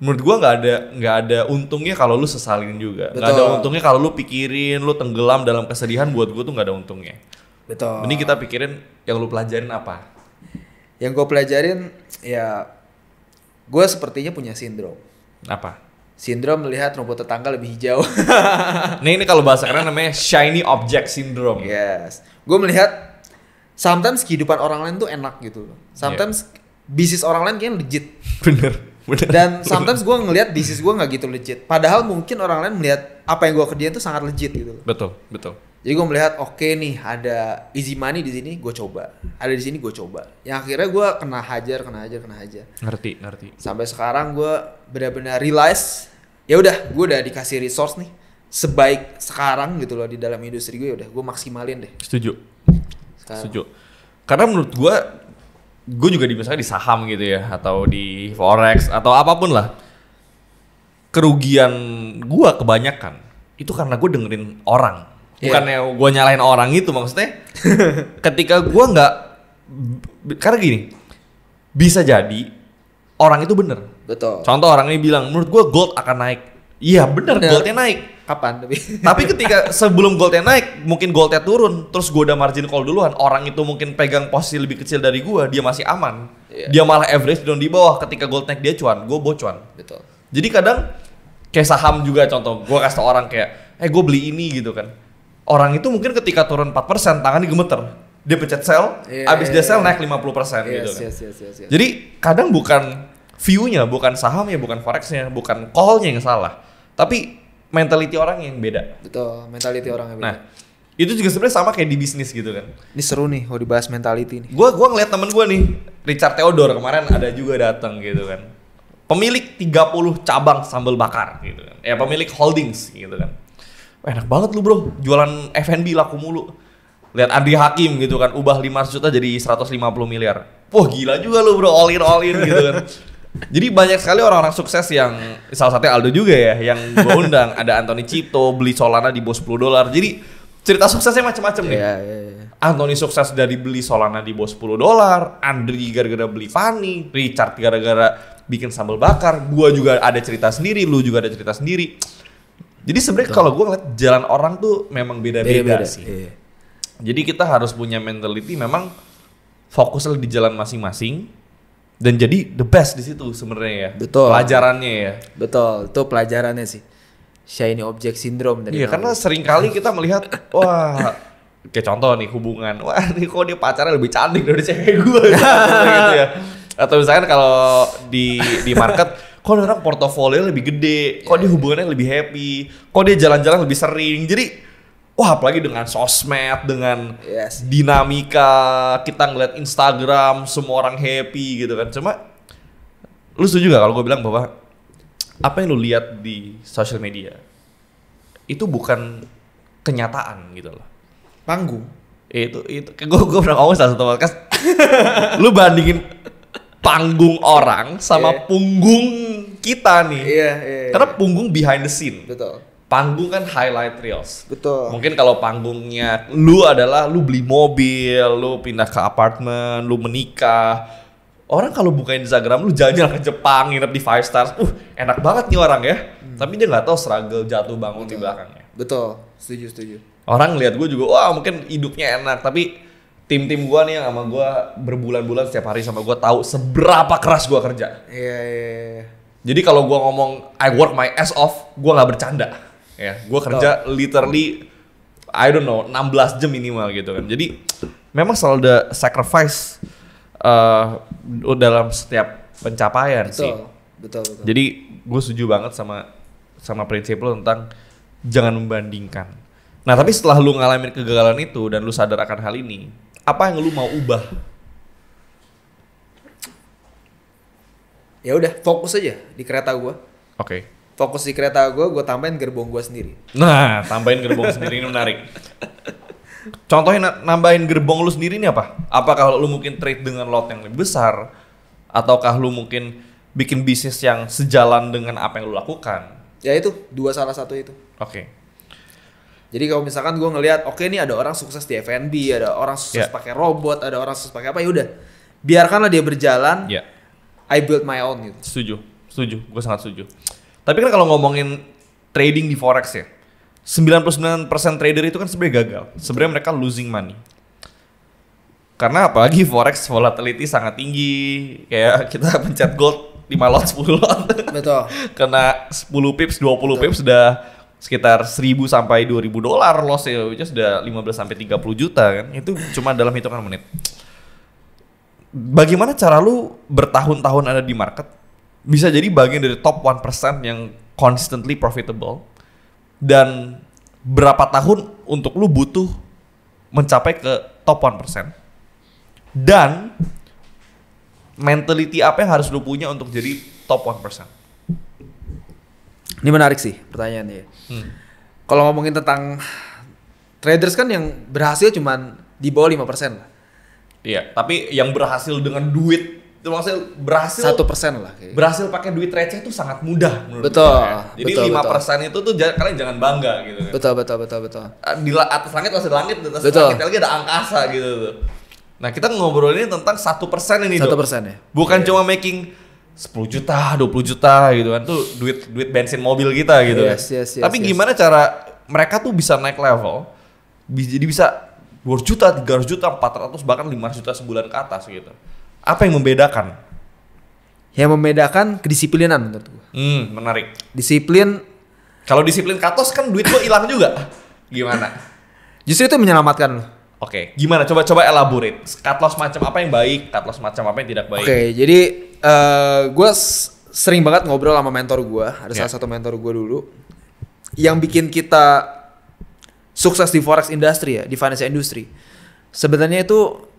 menurut gua nggak ada untungnya kalau lu sesalin juga. Nggak ada untungnya kalau lu pikirin, lu tenggelam dalam kesedihan. Buat gua tuh nggak ada untungnya. Betul. Ini kita pikirin yang lu pelajarin apa? Yang gue pelajarin ya, gue sepertinya punya sindrom. Apa? Sindrom melihat rumput tetangga lebih hijau. Ini kalau bahasa keren namanya shiny object syndrome. Yes. Gue melihat sometimes kehidupan orang lain tuh enak gitu loh. Sometimes bisnis orang lain kayaknya legit. Bener. Dan sometimes gue ngelihat bisnis gue nggak gitu legit. Padahal mungkin orang lain melihat apa yang gue kerjain tuh sangat legit gitu. Betul. Jadi gue melihat oke nih ada easy money di sini, gue coba. Ada di sini gue coba. Yang akhirnya gue kena hajar. Ngerti. Sampai sekarang gue benar-benar realize, ya udah gue udah dikasih resource nih sebaik sekarang gitu loh di dalam industri gue, udah gue maksimalin deh. Setuju. Karena menurut gue juga misalnya di saham gitu ya, atau di forex atau apapun lah, kerugian gue kebanyakan itu karena gue dengerin orang. Bukannya gue nyalahin orang itu, maksudnya ketika gue nggak, karena gini, bisa jadi orang itu bener. Betul. Contoh orang ini bilang menurut gue gold akan naik. Iya bener. Goldnya naik. Kapan Tapi ketika sebelum goldnya naik, mungkin goldnya turun, terus gue udah margin call duluan, orang itu mungkin pegang posisi lebih kecil dari gue, dia masih aman. Dia malah average down di bawah, ketika gold naik dia cuan, gue bocuan. Betul. Jadi kadang kayak saham juga contoh, gue kasih tau orang kayak, gue beli ini gitu kan. Orang itu mungkin ketika turun 4%, tangannya gemeter. Dia pencet sell, abis dia sell naik 50% gitu kan. Yes. Jadi kadang bukan view-nya, bukan sahamnya, bukan forex-nya, bukan call-nya yang salah. Tapi mentality orang yang beda. Betul, mentality orang yang beda. Nah, itu juga sebenarnya sama kayak di bisnis gitu kan. Ini seru nih kalau dibahas mentality nih. Gua ngeliat temen gue nih, Richard Theodore kemarin ada juga datang gitu kan. Pemilik 30 cabang sambal bakar gitu kan. Ya pemilik holdings gitu kan. Wah, enak banget lu bro, jualan F&B laku mulu. Lihat Andri Hakim gitu kan, ubah 500 juta jadi 150 miliar. Wah gila juga lu bro, all in gitu kan. Jadi banyak sekali orang-orang sukses yang, salah satunya Aldo juga ya, yang gue undang. Ada Anthony Cipto, beli Solana di bawah $10. Jadi cerita suksesnya macam-macam nih. Anthony sukses dari beli Solana di bawah $10, Andri gara-gara beli Fanny, Richard gara-gara bikin sambal bakar, gua juga ada cerita sendiri, lu juga ada cerita sendiri. Jadi sebenarnya kalau gua ngeliat jalan orang tuh memang beda-beda sih. Jadi kita harus punya mentality memang fokusnya di jalan masing-masing dan jadi the best di situ sebenarnya ya. Betul. Pelajarannya ya. Betul, itu pelajarannya sih. Shiny object syndrome dari. Iya, karena sering kali kita melihat wah, kayak contoh nih hubungan. Wah, nih kok dia pacarnya lebih cantik dari cewek gue gitu ya. Atau misalkan kalau di market, kok orang portofolio lebih gede, kok dia hubungannya lebih happy, kok dia jalan-jalan lebih sering. Jadi, wah apalagi dengan sosmed, dengan dinamika, kita ngeliat Instagram, semua orang happy gitu kan. Cuma, lu setuju gak kalau gue bilang bahwa apa yang lu lihat di social media itu bukan kenyataan gitu loh. Panggung. Itu gue pernah ngomong salah satu podcast. Lu bandingin panggung orang sama punggung kita nih. Iya. Karena punggung behind the scene. Betul. Panggung kan highlight reels. Betul. Mungkin kalau panggungnya lu adalah lu beli mobil, lu pindah ke apartemen, lu menikah. Orang kalau bukain Instagram lu jalan-jalan ke Jepang, nginep di 5 stars. Enak banget nih orang ya. Tapi dia nggak tahu struggle jatuh bangun di belakangnya. Betul. Setuju. Orang lihat gue juga, wah mungkin hidupnya enak, tapi tim gue nih yang sama gue berbulan-bulan setiap hari sama gue tahu seberapa keras gue kerja. Iya. Jadi kalau gue ngomong I work my ass off, gue nggak bercanda. Ya, gue kerja literally I don't know 16 jam minimal gitu kan. Jadi memang selalu ada sacrifice dalam setiap pencapaian sih. Betul. Jadi gue setuju banget sama prinsip lo tentang jangan membandingkan. Nah tapi setelah lu ngalamin kegagalan itu dan lu sadar akan hal ini, apa yang lu mau ubah? Ya udah, fokus aja di kereta gue. Oke. Fokus di kereta gue tambahin gerbong gue sendiri. Nah, tambahin gerbong sendiri ini menarik. Contohnya nambahin gerbong lu sendiri ini apa? Apakah lu mungkin trade dengan lot yang lebih besar? Ataukah lu mungkin bikin bisnis yang sejalan dengan apa yang lu lakukan? Ya itu, salah satu itu. Oke. Jadi kalau misalkan gue ngelihat, oke nih ada orang sukses di F&B, ada orang sukses pakai robot, ada orang sukses pakai apa, ya udah biarkanlah dia berjalan. I build my own gitu. Setuju. Setuju, gue sangat setuju. Tapi kan kalau ngomongin trading di forex ya, 99% trader itu kan sebenarnya gagal. Sebenarnya mereka losing money. Karena apalagi forex volatility sangat tinggi. Kayak kita pencet gold 5 lot 10 lot. Betul. Kena 10 pips, 20 pips sudah sekitar 1.000 sampai 2.000 dolar loss ya, which is sudah 15 sampai 30 juta kan. Itu cuma dalam hitungan menit. Bagaimana cara lu bertahun-tahun ada di market bisa jadi bagian dari top 1% yang constantly profitable, dan berapa tahun untuk lu butuh mencapai ke top 1%, dan mentality apa yang harus lu punya untuk jadi top 1%? Ini menarik sih pertanyaannya. Kalau ngomongin tentang traders kan yang berhasil cuman di bawah 5% lah. Iya, tapi yang berhasil dengan duit itu maksudnya berhasil 1% lah kayaknya. Berhasil pakai duit receh itu sangat mudah menurut Betul, gue, ya. Jadi betul, 5% itu tuh kalian jangan bangga gitu kan. Betul. Di atas langit masih ada langit, di atas Betul. langit lagi ada angkasa gitu tuh. Nah, kita ngobrolin tentang 1% ini 1% Dok. ya. Bukan cuma making 10 juta, 20 juta gitu kan. Tuh duit bensin mobil kita gitu kan. Yes, Tapi gimana cara mereka tuh bisa naik level, jadi bisa 200 juta, 300 juta, 400, bahkan 500 juta sebulan ke atas gitu. Apa yang membedakan? Yang membedakan kedisiplinan menurut gua. Menarik. Disiplin, Kalau disiplin katos kan duit gua hilang juga. Gimana? justru itu menyelamatkan lo. Oke, gimana? Coba elaborate. Cut loss macam apa yang baik, cut loss macam apa yang tidak baik. Oke, jadi gue sering banget ngobrol sama mentor gue. Ada Yeah. salah satu mentor gue dulu yang bikin kita sukses di forex industry ya, di financial industry. Sebenarnya itu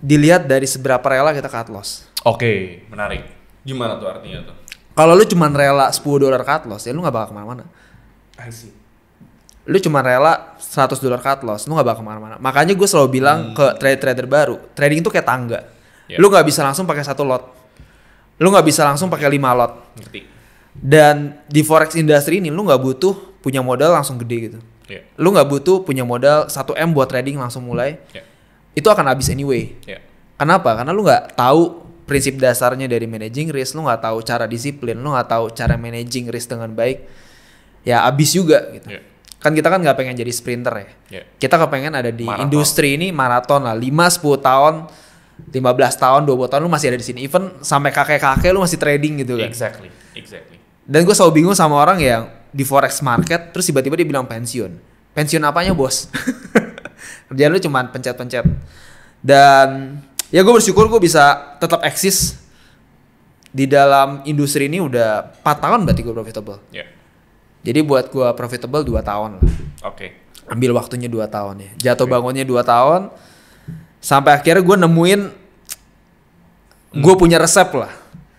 dilihat dari seberapa rela kita cut loss. Oke, menarik. Gimana tuh artinya tuh? Kalau lu cuman rela $10 cut loss, ya lu nggak bakal kemana-mana. I see. Lu cuma rela $100 cut loss, lu gak bakal kemana-mana. Makanya gue selalu bilang ke trader baru, trading itu kayak tangga. Yeah. Lu gak bisa langsung pakai 1 lot, lu gak bisa langsung pakai 5 lot. Ngerti. Dan di forex industry ini lu gak butuh punya modal langsung gede gitu. Yeah. Lu gak butuh punya modal 1M buat trading langsung mulai. Yeah. Itu akan habis anyway. Yeah. Kenapa? Karena lu gak tahu prinsip dasarnya dari managing risk, lu gak tahu cara disiplin, lu gak tahu cara managing risk dengan baik. Ya habis juga gitu. Yeah. Kan kita kan nggak pengen jadi sprinter ya. Yeah. Kita kepengen ada di Marathon. industri ini maraton lah. 5-10 tahun, 15 tahun, 20 tahun lu masih ada di sini. Even sampai kakek-kakek lu masih trading gitu kan. Exactly. Dan gue selalu bingung sama orang yang di forex market terus tiba-tiba dia bilang pensiun. Pensiun apanya bos? Kerjaan lu cuma pencet-pencet. Dan ya gue bersyukur gue bisa tetap eksis di dalam industri ini udah 4 tahun berarti gue profitable. Yeah. Jadi buat gue profitable 2 tahun lah. Oke. Ambil waktunya 2 tahun ya. Jatuh bangunnya 2 tahun. Sampai akhirnya gue nemuin gue punya resep lah.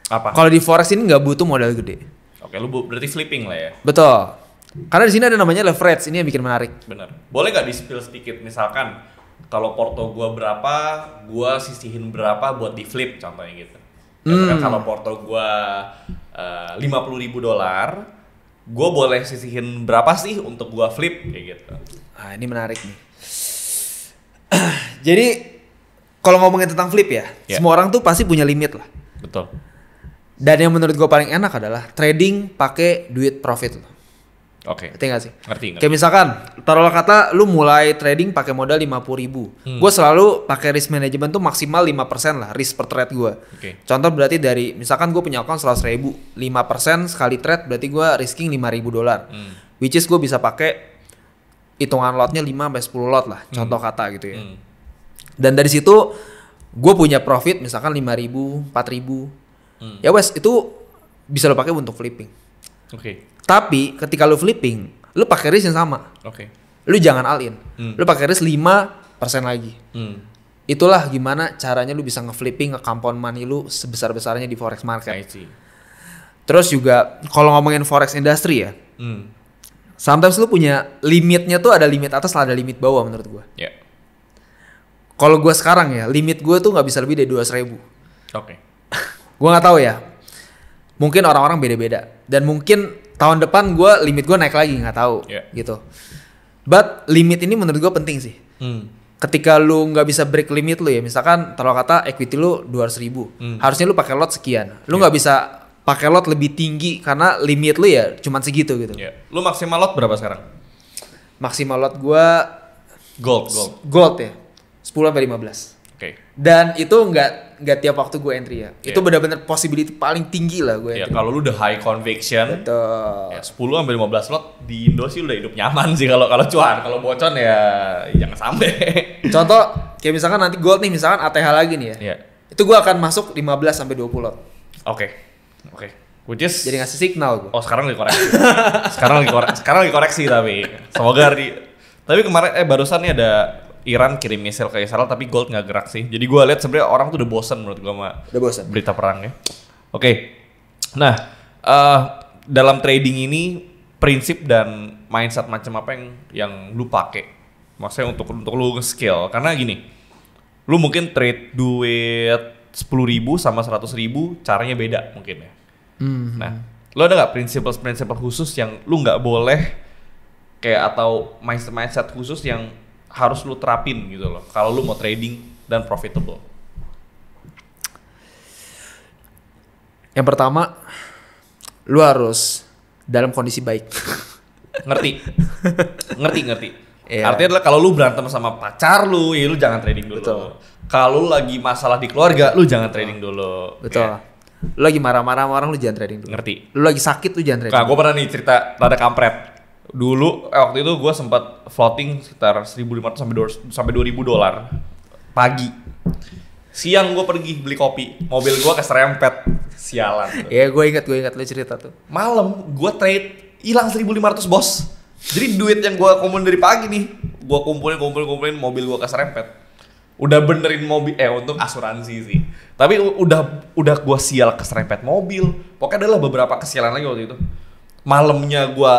Apa? Kalau di forex ini nggak butuh modal gede. Oke, lu berarti flipping lah ya. Betul. Karena di sini ada namanya leverage. Ini yang bikin menarik. Bener. Boleh gak di-spill sedikit, misalkan kalau porto gua berapa, gua sisihin berapa buat di flip contohnya gitu. Misalkan kalau porto gua $50.000, gua boleh sisihin berapa sih untuk gua flip kayak gitu. Nah ini menarik nih. Jadi kalau ngomongin tentang flip ya, semua orang tuh pasti punya limit lah. Betul. Dan yang menurut gue paling enak adalah trading pakai duit profit lo. Oke. Ngerti gak sih? Ngerti. Kayak misalkan, taruhlah kata lu mulai trading pakai modal 50.000. Gue selalu pakai risk management tuh maksimal 5% lah risk per trade gue. Oke. Contoh berarti dari, misalkan gue punya account 100.000, 5% sekali trade berarti gue risking $5.000. Which is gue bisa pakai hitungan lotnya 5-10 lot lah, contoh kata gitu ya. Dan dari situ gue punya profit misalkan 5.000, 4.000. Ya wes, itu bisa lo pakai untuk flipping. Oke. Tapi ketika lu flipping, lu pakai risk yang sama. Oke. Lu jangan all in. Lu pakai risk 5% lagi. Itulah gimana caranya lu bisa nge-flipping nge-compound money lu sebesar-besarnya di forex market. I see. Terus juga kalau ngomongin forex industry ya, sometimes lu punya limitnya tuh ada limit atas ada limit bawah menurut gua. Ya. Kalau gua sekarang ya, limit gua tuh nggak bisa lebih dari 200.000. Oke. Gua nggak tahu ya. Mungkin orang-orang beda-beda. Dan mungkin tahun depan limit gue naik lagi, nggak tahu gitu. But limit ini menurut gue penting sih. Ketika lu nggak bisa break limit lu ya, misalkan taruh kata equity lu 200.000, harusnya lu pakai lot sekian. Lu nggak bisa pakai lot lebih tinggi karena limit lu ya cuman segitu gitu. Iya. Lu maksimal lot berapa sekarang? Maksimal lot gua gold ya. 10 sampai 15. Oke. Dan itu nggak tiap waktu gue entry ya. Itu benar-benar possibility paling tinggi lah gue entry. Ya kalau lu udah high conviction. Betul. Ya 10 sampai 15 lot di Indo sih udah hidup nyaman sih kalau cuan. Kalau bocon ya jangan sampai. Contoh kayak misalkan nanti gold nih, misalkan ATH lagi nih ya. Iya. Itu gue akan masuk 15 sampai 20 lot. Oke. Which is Jadi ngasih signal gue. Oh, sekarang lagi koreksi. sekarang lagi koreksi tapi semoga tapi kemarin barusan nih ada Iran kirim misil ke Israel tapi gold nggak gerak sih. Jadi gue lihat sebenarnya orang tuh udah bosan menurut gue sama berita perang ya. Oke. Nah, dalam trading ini prinsip dan mindset macam apa yang lu pakai? Maksudnya untuk lu skill. Karena gini, lu mungkin trade duit 10.000 sama 100.000 caranya beda mungkin ya. Nah, lu ada nggak prinsip khusus yang lu nggak boleh kayak atau mindset khusus yang harus lu terapin gitu loh kalau lu mau trading dan profitable? Yang pertama, lu harus dalam kondisi baik. Ngerti. Yeah. Artinya adalah kalau lu berantem sama pacar lu, ya lu jangan trading dulu. Betul. Kalau lu lagi masalah di keluarga, lu jangan trading dulu. Betul. Ya. Lu lagi marah-marah sama orang, lu jangan trading dulu. Ngerti. Lu lagi sakit, lu jangan trading. Nah, gue pernah nih cerita rada kampret. Dulu waktu itu gue sempat floating sekitar 1.500 sampai 2.000 dolar pagi. Siang gue pergi beli kopi, mobil gue keserempet. Sialan. Iya, gue ingat lu cerita tuh. Malam gue trade hilang 1.500 bos. Jadi duit yang gue kumpulin dari pagi nih, gue kumpulin mobil gue keserempet. Udah benerin mobil, untuk asuransi sih. Tapi udah gue sial keserempet mobil. Pokoknya adalah beberapa kesialan lagi waktu itu. Malamnya gue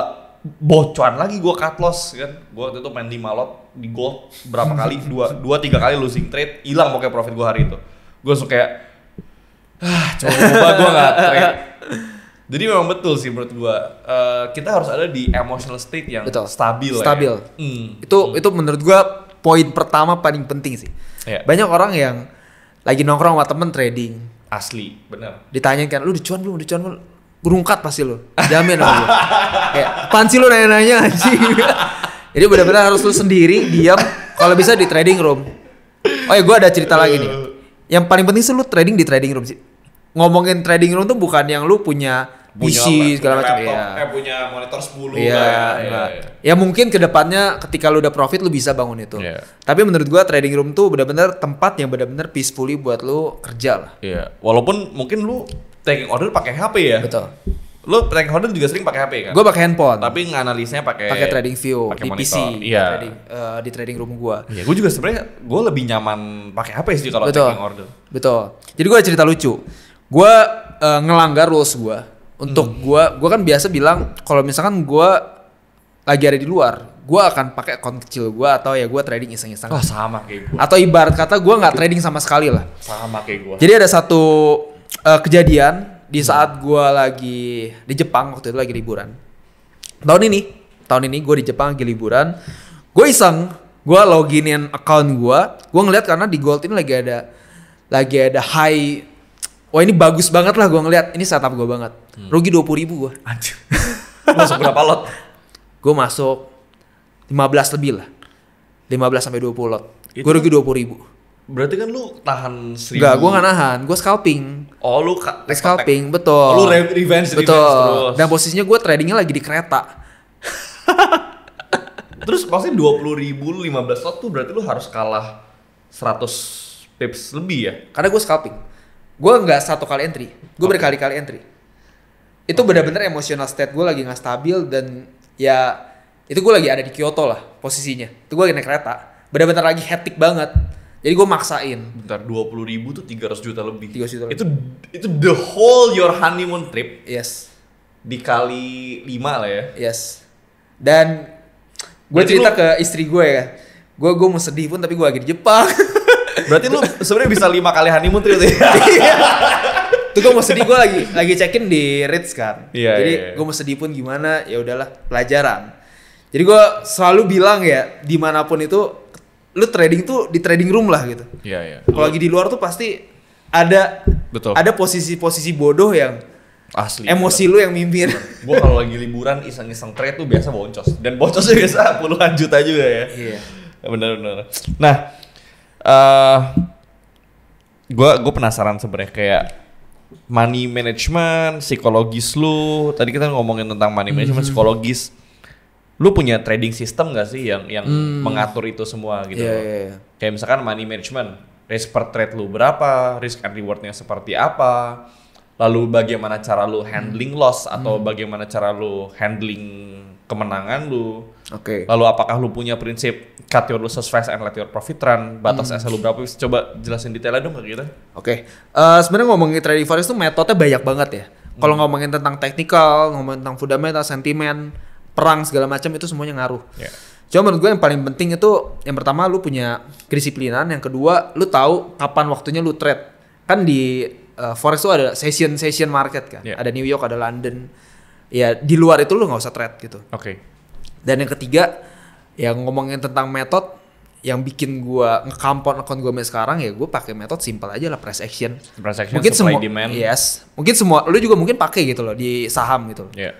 bocuan lagi, gue cut loss kan. Gue waktu itu main 5 lot di gold berapa kali, 2-3 kali losing trade, hilang pokoknya profit gue hari itu. Gue suka kayak coba gue nggak trade. Jadi memang betul sih menurut gue, kita harus ada di emotional state yang stabil. Ya. Itu menurut gue poin pertama paling penting sih. Yeah. Banyak orang yang lagi nongkrong sama temen trading. Asli, bener. Ditanyain kan, lu dicuan belum? Gerungkat pasti lu. Jamin sama gue. Kayak, apaan sih lu nanya-nanya anjing. Jadi benar-benar harus lu sendiri, diam. Kalau bisa di trading room. Oh ya, gue ada cerita lagi nih. Yang paling penting sih lu trading di trading room sih. Ngomongin trading room tuh bukan yang lu punya PC segala macam ya. Punya monitor 10 Ya mungkin kedepannya ketika lu udah profit lu bisa bangun itu. Tapi menurut gua trading room tuh benar-benar tempat yang benar-benar peacefully buat lu kerja lah. Iya. Walaupun mungkin lu taking order pakai HP ya. Betul. Lu taking order juga sering pakai HP kan? Gua pakai handphone. Tapi nganalisnya pakai trading view di monitor. PC. Iya. Di trading room gua. Iya, gua juga sebenarnya gua lebih nyaman pakai HP sih kalau taking order. Betul. Jadi gua ada cerita lucu. Gua ngelanggar rules gua. Untuk gua kan biasa bilang kalau misalkan gua lagi ada di luar, gua akan pakai account kecil gua atau ya gua trading iseng-iseng. Oh, sama kayak gua. Atau ibarat kata gua nggak trading sama sekali lah. Sama kayak gua. Jadi ada satu kejadian di saat gua lagi di Jepang, waktu itu lagi liburan. Tahun ini gua di Jepang lagi liburan. Gua iseng, gua loginin account gua ngeliat karena di Gold ini lagi ada high. Wah, ini bagus banget lah gue ngeliat. Ini setup gue banget. Rugi 20.000 gue. Anjir. Masuk berapa lot? Gue masuk 15 lebih lah. 15 sampai 20 lot. Gue rugi 20.000. Berarti kan lu tahan 1.000. Enggak, gue gak nahan. Gue scalping. Oh, lu scalping, betul. Oh, lu revenge terus. Dan posisinya gue tradingnya lagi di kereta. Terus maksudnya 20.000 lu 15 lot tuh berarti lu harus kalah 100 pips lebih ya? Karena gue scalping. Gue nggak satu kali entry, gue berkali-kali entry. Itu benar-benar emotional state gue lagi nggak stabil dan ya itu gue lagi ada di Kyoto lah posisinya. Itu gue lagi naik kereta, benar-benar lagi hectic banget. Jadi gue maksain. Bentar, 20.000 tuh 300 juta lebih. 300 juta lebih. Itu the whole your honeymoon trip. Yes. Dikali 5 lah ya. Yes. Dan gue cerita ke istri gue ya. Gue mau sedih pun tapi gue lagi di Jepang. Berarti lu sebenarnya bisa 5 kali honeymoon trip ya? Tuh gue mau sedih, gue lagi check-in di Ritz kan. Jadi gue mau sedih pun gimana, ya udahlah, pelajaran. Jadi gue selalu bilang ya, dimanapun itu lu trading tuh di trading room lah gitu. Iya. Kalau lagi di luar tuh pasti ada posisi-posisi bodoh yang Asli. Emosi lu yang mimpin. Gue kalau lagi liburan iseng-iseng trade tuh biasa boncos. Dan boncosnya biasa puluhan juta juga ya. Iya. Bener-bener. Nah, gue penasaran sebenarnya kayak money management, psikologis lu. Tadi kita ngomongin tentang money management, psikologis. Lu punya trading system gak sih yang mengatur itu semua gitu? Iya. Kayak misalkan money management, risk per trade lu berapa, risk and rewardnya seperti apa, lalu bagaimana cara lu handling loss atau bagaimana cara lu handling kemenangan lu. Oke. Lalu apakah lu punya prinsip cut your losses fast and let your profit run, batas SL lu berapa? Coba jelasin detailnya dong ke kita. Oke. Sebenarnya ngomongin trading forex itu metode banyak banget ya. Kalau ngomongin tentang technical, ngomongin tentang fundamental, sentimen, perang segala macam itu semuanya ngaruh. Yeah. Cuma menurut gue yang paling penting itu yang pertama lu punya kedisiplinan, yang kedua lu tahu kapan waktunya lu trade. Kan di forex itu ada session market kan. Yeah. Ada New York, ada London. Ya di luar itu lu nggak usah trade gitu. Oke. Dan yang ketiga yang ngomongin tentang metode yang bikin gue nge-compound account gue sekarang ya gue pakai metode simple aja lah, price action. Price action, Mungkin supply semua, demand. yes. Mungkin semua lu juga mungkin pakai gitu loh di saham gitu loh. Yeah.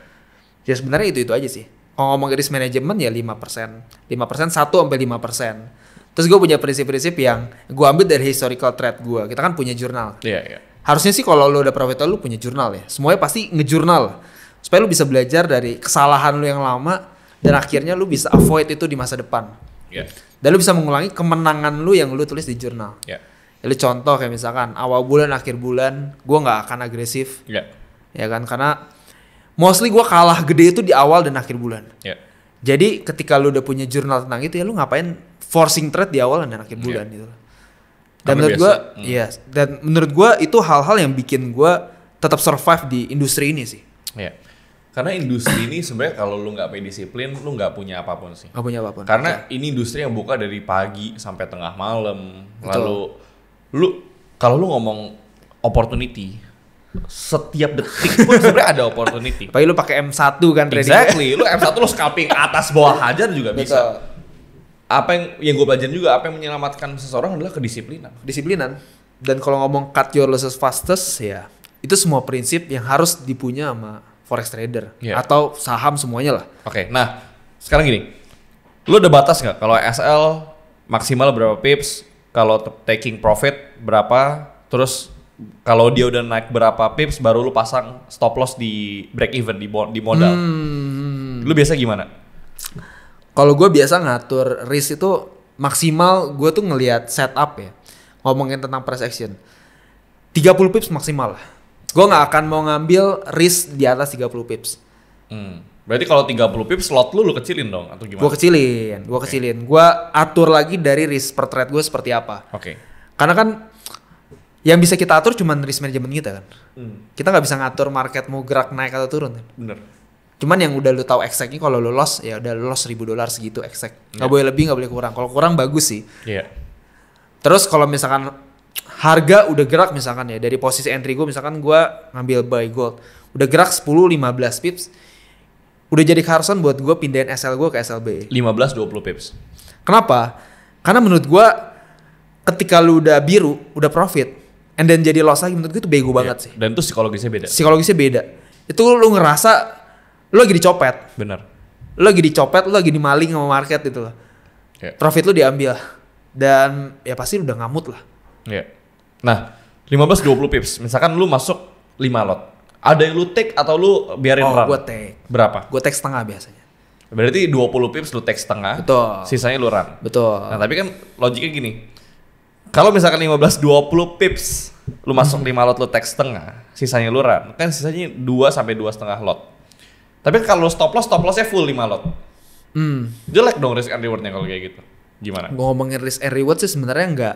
Ya sebenarnya itu aja sih. Kalau ngomong risk management ya 5%. 5%, 1-5%. Terus gue punya prinsip-prinsip yang gue ambil dari historical trade gue. Kita kan punya jurnal. Iya, iya. Harusnya sih kalau lu udah profitable lu punya jurnal ya. Semuanya pasti ngejurnal. Supaya lu bisa belajar dari kesalahan lu yang lama dan akhirnya lu bisa avoid itu di masa depan. Iya. Dan lu bisa mengulangi kemenangan lu yang lu tulis di jurnal. Iya. Ya, lu contoh kayak misalkan awal bulan, akhir bulan, gue nggak akan agresif. Iya. Ya kan, karena mostly gue kalah gede itu di awal dan akhir bulan. Iya. Jadi ketika lu udah punya jurnal tentang itu ya lu ngapain forcing trade di awal dan akhir bulan gitu. Dan menurut gue, dan menurut gue itu hal-hal yang bikin gue tetap survive di industri ini sih. Iya. Karena industri ini sebenarnya kalau lu nggak punya disiplin, lu nggak punya apapun sih. Gak punya apapun. Karena ini industri yang buka dari pagi sampai tengah malam. Betul. Lalu lu kalau lu ngomong opportunity, setiap detik pun sebenarnya ada opportunity. Apalagi lu pakai M1 kan trading. Exactly. Lu M1 lu scalping atas bawah hajar juga bisa. Betul. Apa yang gue pelajarin juga, apa yang menyelamatkan seseorang adalah kedisiplinan. Disiplinan. Dan kalau ngomong cut your losses fastest ya, itu semua prinsip yang harus dipunya sama forex trader atau saham semuanya lah. Oke, nah sekarang gini, lu ada batas nggak kalau SL maksimal berapa pips, kalau taking profit berapa, terus kalau dia udah naik berapa pips baru lu pasang stop loss di break even di modal. Lu biasa gimana? Kalau gue biasa ngatur risk itu maksimal gue tuh ngelihat setup ya. Ngomongin tentang price action. 30 pips maksimal lah. Gue nggak akan mau ngambil risk di atas 30 pips. Berarti kalau 30 pips slot lu kecilin dong atau gimana? Gue kecilin. Gue atur lagi dari risk per trade gue seperti apa. Oke. Karena kan yang bisa kita atur cuma risk management kita kan. Kita nggak bisa ngatur market mau gerak naik atau turun kan. Bener. Cuman yang udah lu tahu exactnya kalau lu loss ya udah lu loss $1,000 segitu exact. Nggak boleh lebih, nggak boleh kurang. Kalau kurang bagus sih. Iya. Terus kalau misalkan harga udah gerak misalkan ya dari posisi entry gue misalkan gue ngambil buy gold udah gerak 10-15 pips udah jadi keharusan buat gue pindahin SL gue ke SLB 15-20 pips. Kenapa? Karena menurut gue ketika lu udah biru udah profit and then jadi loss lagi menurut gue itu bego banget sih. Dan itu psikologisnya beda. Itu lu ngerasa lu lagi dicopet. Bener. Lu lagi dimaling sama market gitu loh. Profit lu diambil dan ya pasti udah ngamut lah. Iya. Nah, 15-20 pips. Misalkan lu masuk 5 lot. Ada yang lu take atau lu biarin run? Gue take. Berapa? Gue take setengah biasanya. Berarti 20 pips lu take setengah. Betul. Sisanya lu run. Betul. Nah, tapi kan logiknya gini. Kalau misalkan 15-20 pips lu masuk 5 lot lu take setengah, sisanya lu run. Kan sisanya 2 sampai 2,5 lot. Tapi kalau stop lossnya full 5 lot. Jelek dong risk and rewardnya kalau kayak gitu. Gimana? Ngomongin risk and reward sih sebenarnya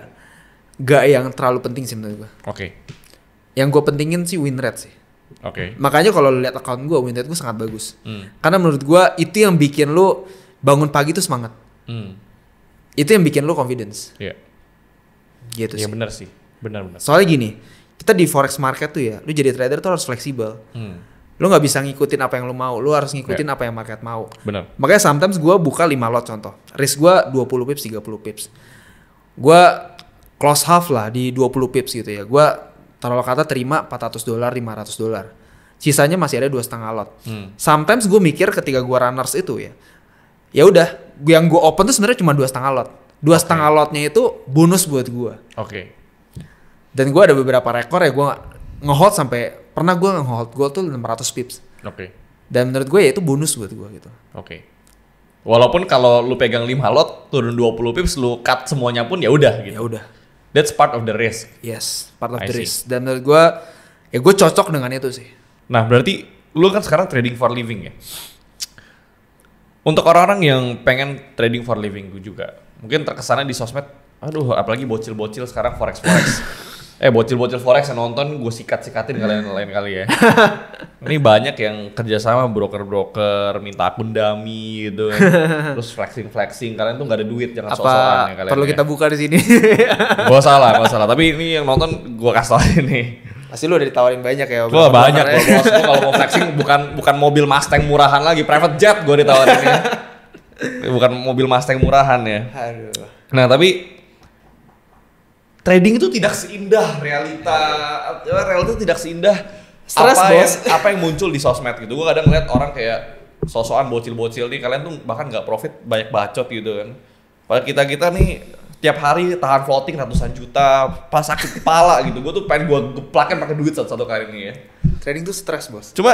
nggak yang terlalu penting sih menurut gue. Oke. Yang gue pentingin sih win rate sih. Oke. Makanya kalau lu lihat account gue, win rate gue sangat bagus. Karena menurut gue itu yang bikin lu bangun pagi tuh semangat. Itu yang bikin lu confidence. Iya. Gitu sih. Iya benar sih. Benar. Soalnya gini, kita di forex market tuh ya, lu jadi trader tuh harus fleksibel. Lu nggak bisa ngikutin apa yang lu mau, lu harus ngikutin apa yang market mau. Benar. Makanya sometimes gue buka 5 lot contoh. Risk gue 20 pips, 30 pips. Gue close half lah di 20 pips gitu ya. Gue taruh kata terima $400, $500. sisanya masih ada 2,5 lot. Sometimes gue mikir ketika gue runners itu ya udah yang gue open tuh sebenarnya cuma 2,5 lot. 2,5 lotnya itu bonus buat gue. Oke. Dan gue ada beberapa rekor ya, gue nge-hold sampai pernah gue nge-hold gue tuh 500 pips. Oke. Dan menurut gue ya itu bonus buat gue gitu. Oke. Walaupun kalau lu pegang 5 lot turun 20 pips lu cut semuanya pun ya udah gitu. Ya udah. That's part of the risk. Yes, part of I the see. risk. Dan menurut gue ya gue cocok dengan itu sih. Nah, berarti lu kan sekarang trading for living ya. Untuk orang-orang yang pengen trading for living gue juga. Mungkin terkesannya di sosmed, aduh apalagi bocil-bocil sekarang forex. Bocil-bocil forex yang nonton gue sikat-sikatin kalian lain kali ya. Ini banyak yang kerjasama broker-broker minta akun dummy gitu kan. Terus flexing, kalian tuh gak ada duit, jangan sok-sokan ya kalian. Perlu ya. kita buka di sini? Gak salah. Tapi ini yang nonton gue kasih tau ini. Pasti lu udah ditawarin banyak ya. Wah banyak loh bos, gue kalau mau flexing bukan mobil Mustang murahan lagi, private jet gue ditawarin ya. Bukan mobil Mustang murahan ya. Aduh. Nah tapi trading itu tidak seindah realita tidak seindah Stres, bos. apa yang muncul di sosmed gitu. Gue kadang ngeliat orang kayak sosokan bocil-bocil nih, kalian tuh bahkan nggak profit, banyak bacot gitu kan. Padahal kita nih tiap hari tahan floating ratusan juta, pas sakit kepala gitu. Gue tuh pengen gue geplakin pakai duit satu kali ini ya. Trading tuh stres bos. Cuma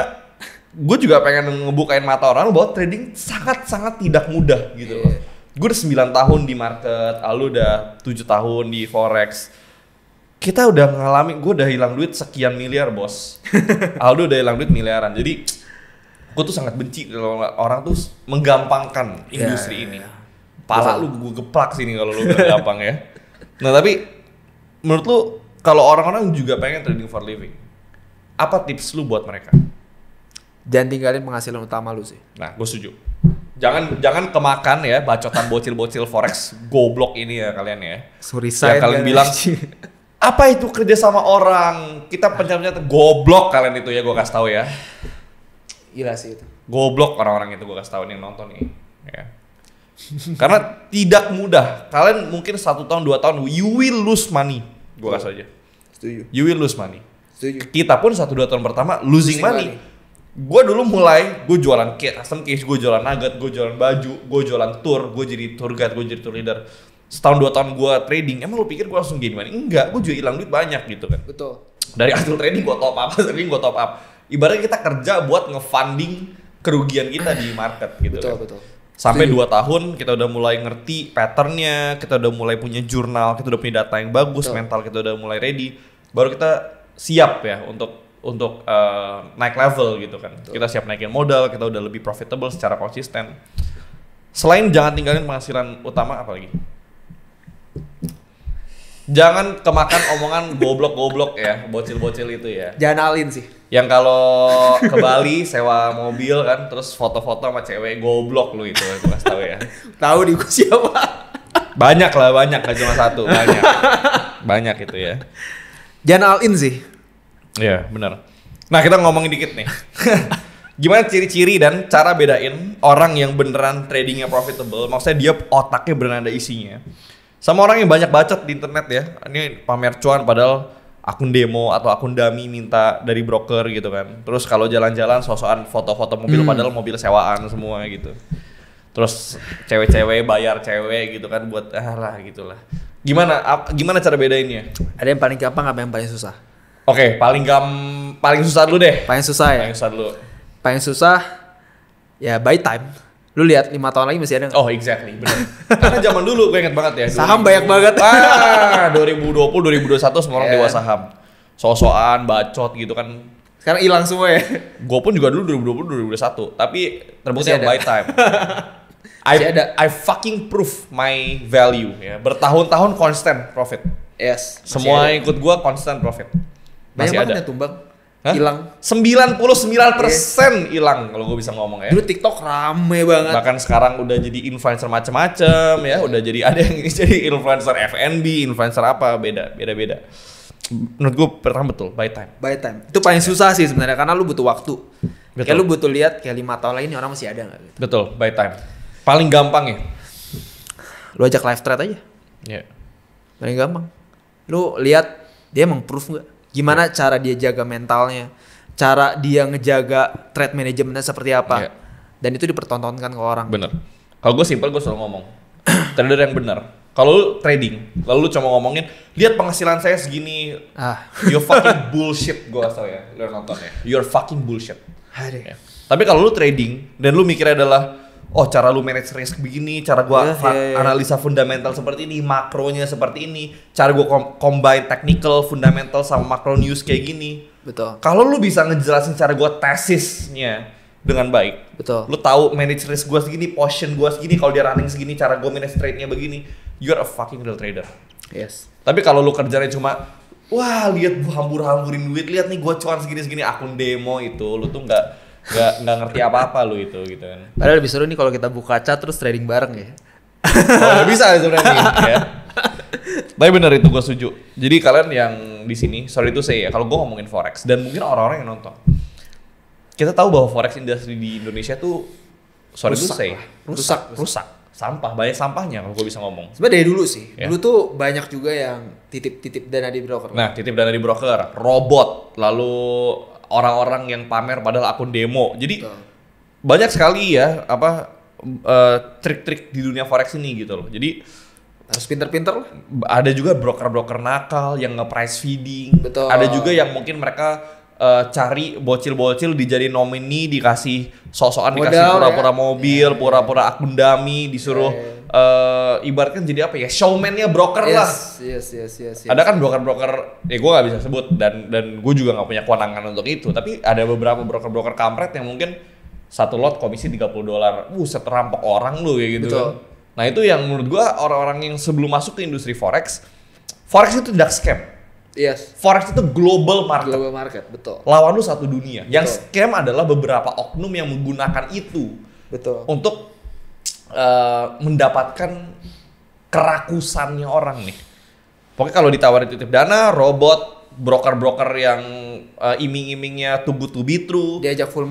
gue juga pengen ngebukain mata orang bahwa trading sangat-sangat tidak mudah gitu loh. Gue udah 9 tahun di market, lu udah 7 tahun di forex. Kita udah ngalamin, gue udah hilang duit sekian miliar bos. Aldo udah hilang duit miliaran. Jadi gue tuh sangat benci kalau orang tuh menggampangkan industri ini. Pala lu gue geplak sini kalau lu bilang gampang ya. Nah tapi menurut lu kalau orang-orang juga pengen trading for living, apa tips lu buat mereka? Jangan tinggalin penghasilan utama lu sih. Nah gue setuju. Jangan kemakan ya bacotan bocil-bocil forex goblok ini ya kalian ya. Sorry Ya kalian bilang apa itu kerja sama orang, kita pencet-pencet goblok kalian itu ya, gue kasih tahu ya. Gila sih itu. Goblok orang-orang itu, gue kasih tahu nih yang nonton nih ya. Karena tidak mudah. Kalian mungkin 1 tahun 2 tahun you will lose money. Gue kasih aja. Setuju. You will lose money. Setuju. Kita pun 1-2 tahun pertama losing money. Gue dulu mulai, gue jualan custom case, gue jualan nugget, gue jualan baju, gue jualan tour, gue jadi tour guide, gue jadi tour leader. Setahun 2 tahun gue trading, emang lu pikir gue langsung gain money? Enggak, gue juga hilang duit banyak gitu kan. Betul. Dari hasil trading gue top up, Ibaratnya kita kerja buat nge-funding kerugian kita di market gitu. Betul, kan. betul. Sampai 2 tahun kita udah mulai ngerti patternnya, kita udah mulai punya jurnal, kita udah punya data yang bagus, betul. Mental kita udah mulai ready, baru kita siap ya untuk naik level gitu kan. Betul. Kita siap naikin modal, kita udah lebih profitable secara konsisten. Selain jangan tinggalin penghasilan utama, apa lagi? Jangan kemakan omongan goblok-goblok ya, bocil-bocil itu ya. Jangan alin sih. Yang kalau ke Bali sewa mobil kan, terus foto-foto sama cewek, goblok lu itu, gue kasih tahu ya. Tahu di gue siapa? Banyak, gak cuma satu, banyak itu ya. Jangan all in sih. Iya benar. Nah kita ngomongin dikit nih. Gimana ciri-ciri dan cara bedain orang yang beneran tradingnya profitable, maksudnya dia otaknya beneran ada isinya, sama orang yang banyak bacot di internet ya. Ini pamer cuan padahal akun demo atau akun dummy minta dari broker gitu kan. Terus kalau jalan-jalan sosokan foto-foto mobil padahal mobil sewaan semua gitu. Terus cewek-cewek bayar cewek gitu kan buat gitulah. Gimana cara bedainnya? Ada yang paling gampang, apa yang paling susah? Oke, paling susah dulu deh. Paling susah ya? Paling susah ya buy time. Lu lihat 5 tahun lagi masih ada nggak? Oh exactly, benar. Karena zaman dulu gue inget banget ya. Saham banyak banget. 2020, 2021 semua orang dewa saham. So-soan, bacot gitu kan. Sekarang hilang semua ya? Gue pun juga dulu 2020, 2021. Tapi terbukti buy time. I fucking proof my value ya. Bertahun-tahun constant profit. Yes. Semua yang ikut gue constant profit. Masih Masih ada. ada. Tumbang. Hah? Hilang. 99% hilang kalau gue bisa ngomong ya. Dulu TikTok rame banget. Bahkan sekarang udah jadi influencer macam-macam ya, udah jadi ada yang jadi influencer F&B, influencer apa, beda. Menurut gue pertama betul, buy time. Buy time. Itu paling susah sih sebenarnya karena lu butuh waktu. Betul. Kayak lu butuh lihat kayak 5 tahun lagi ini orang masih ada enggak gitu. Betul, buy time. Paling gampang ya. Lu ajak live trade aja. Iya. Paling gampang. Lu lihat dia emang proof enggak? Gimana cara dia jaga mentalnya, cara dia ngejaga trade manajemennya seperti apa. Iya. Dan itu dipertontonkan ke orang. Bener. Kalau gue simpel, gue selalu ngomong trader yang benar. Kalau lu trading, lalu lu cuma ngomongin, lihat penghasilan saya segini, you fucking bullshit, gue asal ya, lu nonton ya, you're fucking bullshit. Ya. Tapi kalau lu trading dan lu mikirnya adalah, oh cara lu manage risk begini, cara gue analisa fundamental seperti ini, makronya seperti ini, cara gue combine technical, fundamental sama macro news kayak gini. Betul. Kalau lu bisa ngejelasin cara gue tesisnya dengan baik, betul. Lu tahu manage risk gue segini, position gue segini, kalau dia running segini, cara gue manage trade-nya begini, you're a fucking real trader. Yes. Tapi kalau lu kerjanya cuma, wah lihat gua hambur-hamburin duit, lihat nih gue cuan segini-segini, akun demo itu, lu tuh nggak ngerti apa-apa lu itu gitu kan. Padahal lebih seru nih kalau kita buka chat terus trading bareng ya. Oh, bisa sebenarnya ya. Tapi bener itu gue setuju. Jadi kalian yang di sini, sorry to say ya, kalau gue ngomongin forex dan mungkin orang-orang yang nonton, kita tahu bahwa forex industry di Indonesia tuh sorry to say rusak, sampah, banyak sampahnya kalau gue bisa ngomong. Sebenarnya dari dulu sih, dulu tuh banyak juga yang titip dana di broker. Nah, titip dana di broker, robot, lalu orang-orang yang pamer padahal akun demo. Jadi banyak sekali ya trik-trik di dunia forex ini gitu loh. Jadi harus pinter-pinter lah. Ada juga broker-broker nakal yang nge-price feeding. Betul. Ada juga yang mungkin mereka cari bocil-bocil dijadiin nomini, dikasih sok-sokan, dikasih pura-pura mobil, pura-pura akun dummy, disuruh ibaratkan jadi apa ya, showman-nya broker lah. Yes. Ada kan broker-broker, ya gue gak bisa sebut dan gue juga gak punya kewenangan untuk itu. Tapi ada beberapa broker-broker kampret yang mungkin satu lot komisi $30. Buset, rampok orang lu kayak gitu. Kan. Nah itu yang menurut gue orang-orang yang sebelum masuk ke industri forex itu tidak scam. Yes. Forex itu global market. Global market, betul. Lawan lu satu dunia. Betul. Yang scam adalah beberapa oknum yang menggunakan itu. Betul. Untuk mendapatkan kerakusannya orang nih. Pokoknya kalau ditawarin titip dana, robot, broker-broker yang iming-imingnya too good to be true, diajak full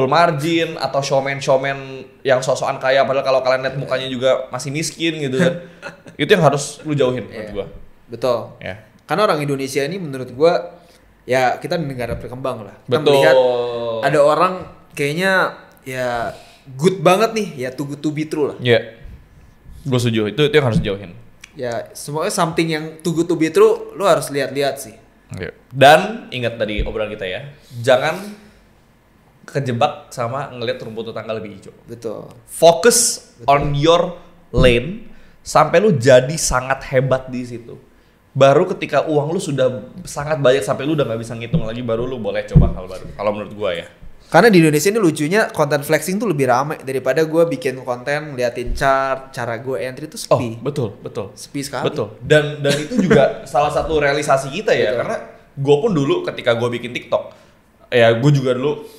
margin atau showman-showman yang sok-sokan kaya padahal kalau kalian lihat mukanya juga masih miskin gitu kan. Itu yang harus lu jauhin menurut gua. Betul. Ya. Karena orang Indonesia ini menurut gua ya kita di negara berkembang lah. Kita betul. Melihat ada orang kayaknya ya good banget nih, ya too good to be true lah. Iya. Yeah. Gue setuju, itu yang harus jauhin. Ya, semuanya something yang too good to be true lu harus lihat-lihat sih. Yeah. Dan ingat tadi obrolan kita ya, jangan kejebak sama ngelihat rumput tetangga lebih hijau. Betul. Fokus on your lane sampai lu jadi sangat hebat di situ. Baru ketika uang lu sudah sangat banyak sampai lu udah nggak bisa ngitung lagi, baru lu boleh coba hal baru. Kalau menurut gua ya. Karena di Indonesia ini lucunya konten flexing tuh lebih ramai daripada gua bikin konten liatin chart, cara gua entry tuh sepi. Oh, betul. Sepi sekali. Betul. Dan itu juga salah satu realisasi kita ya, betul. Karena gua pun dulu ketika gua bikin TikTok, ya gua juga dulu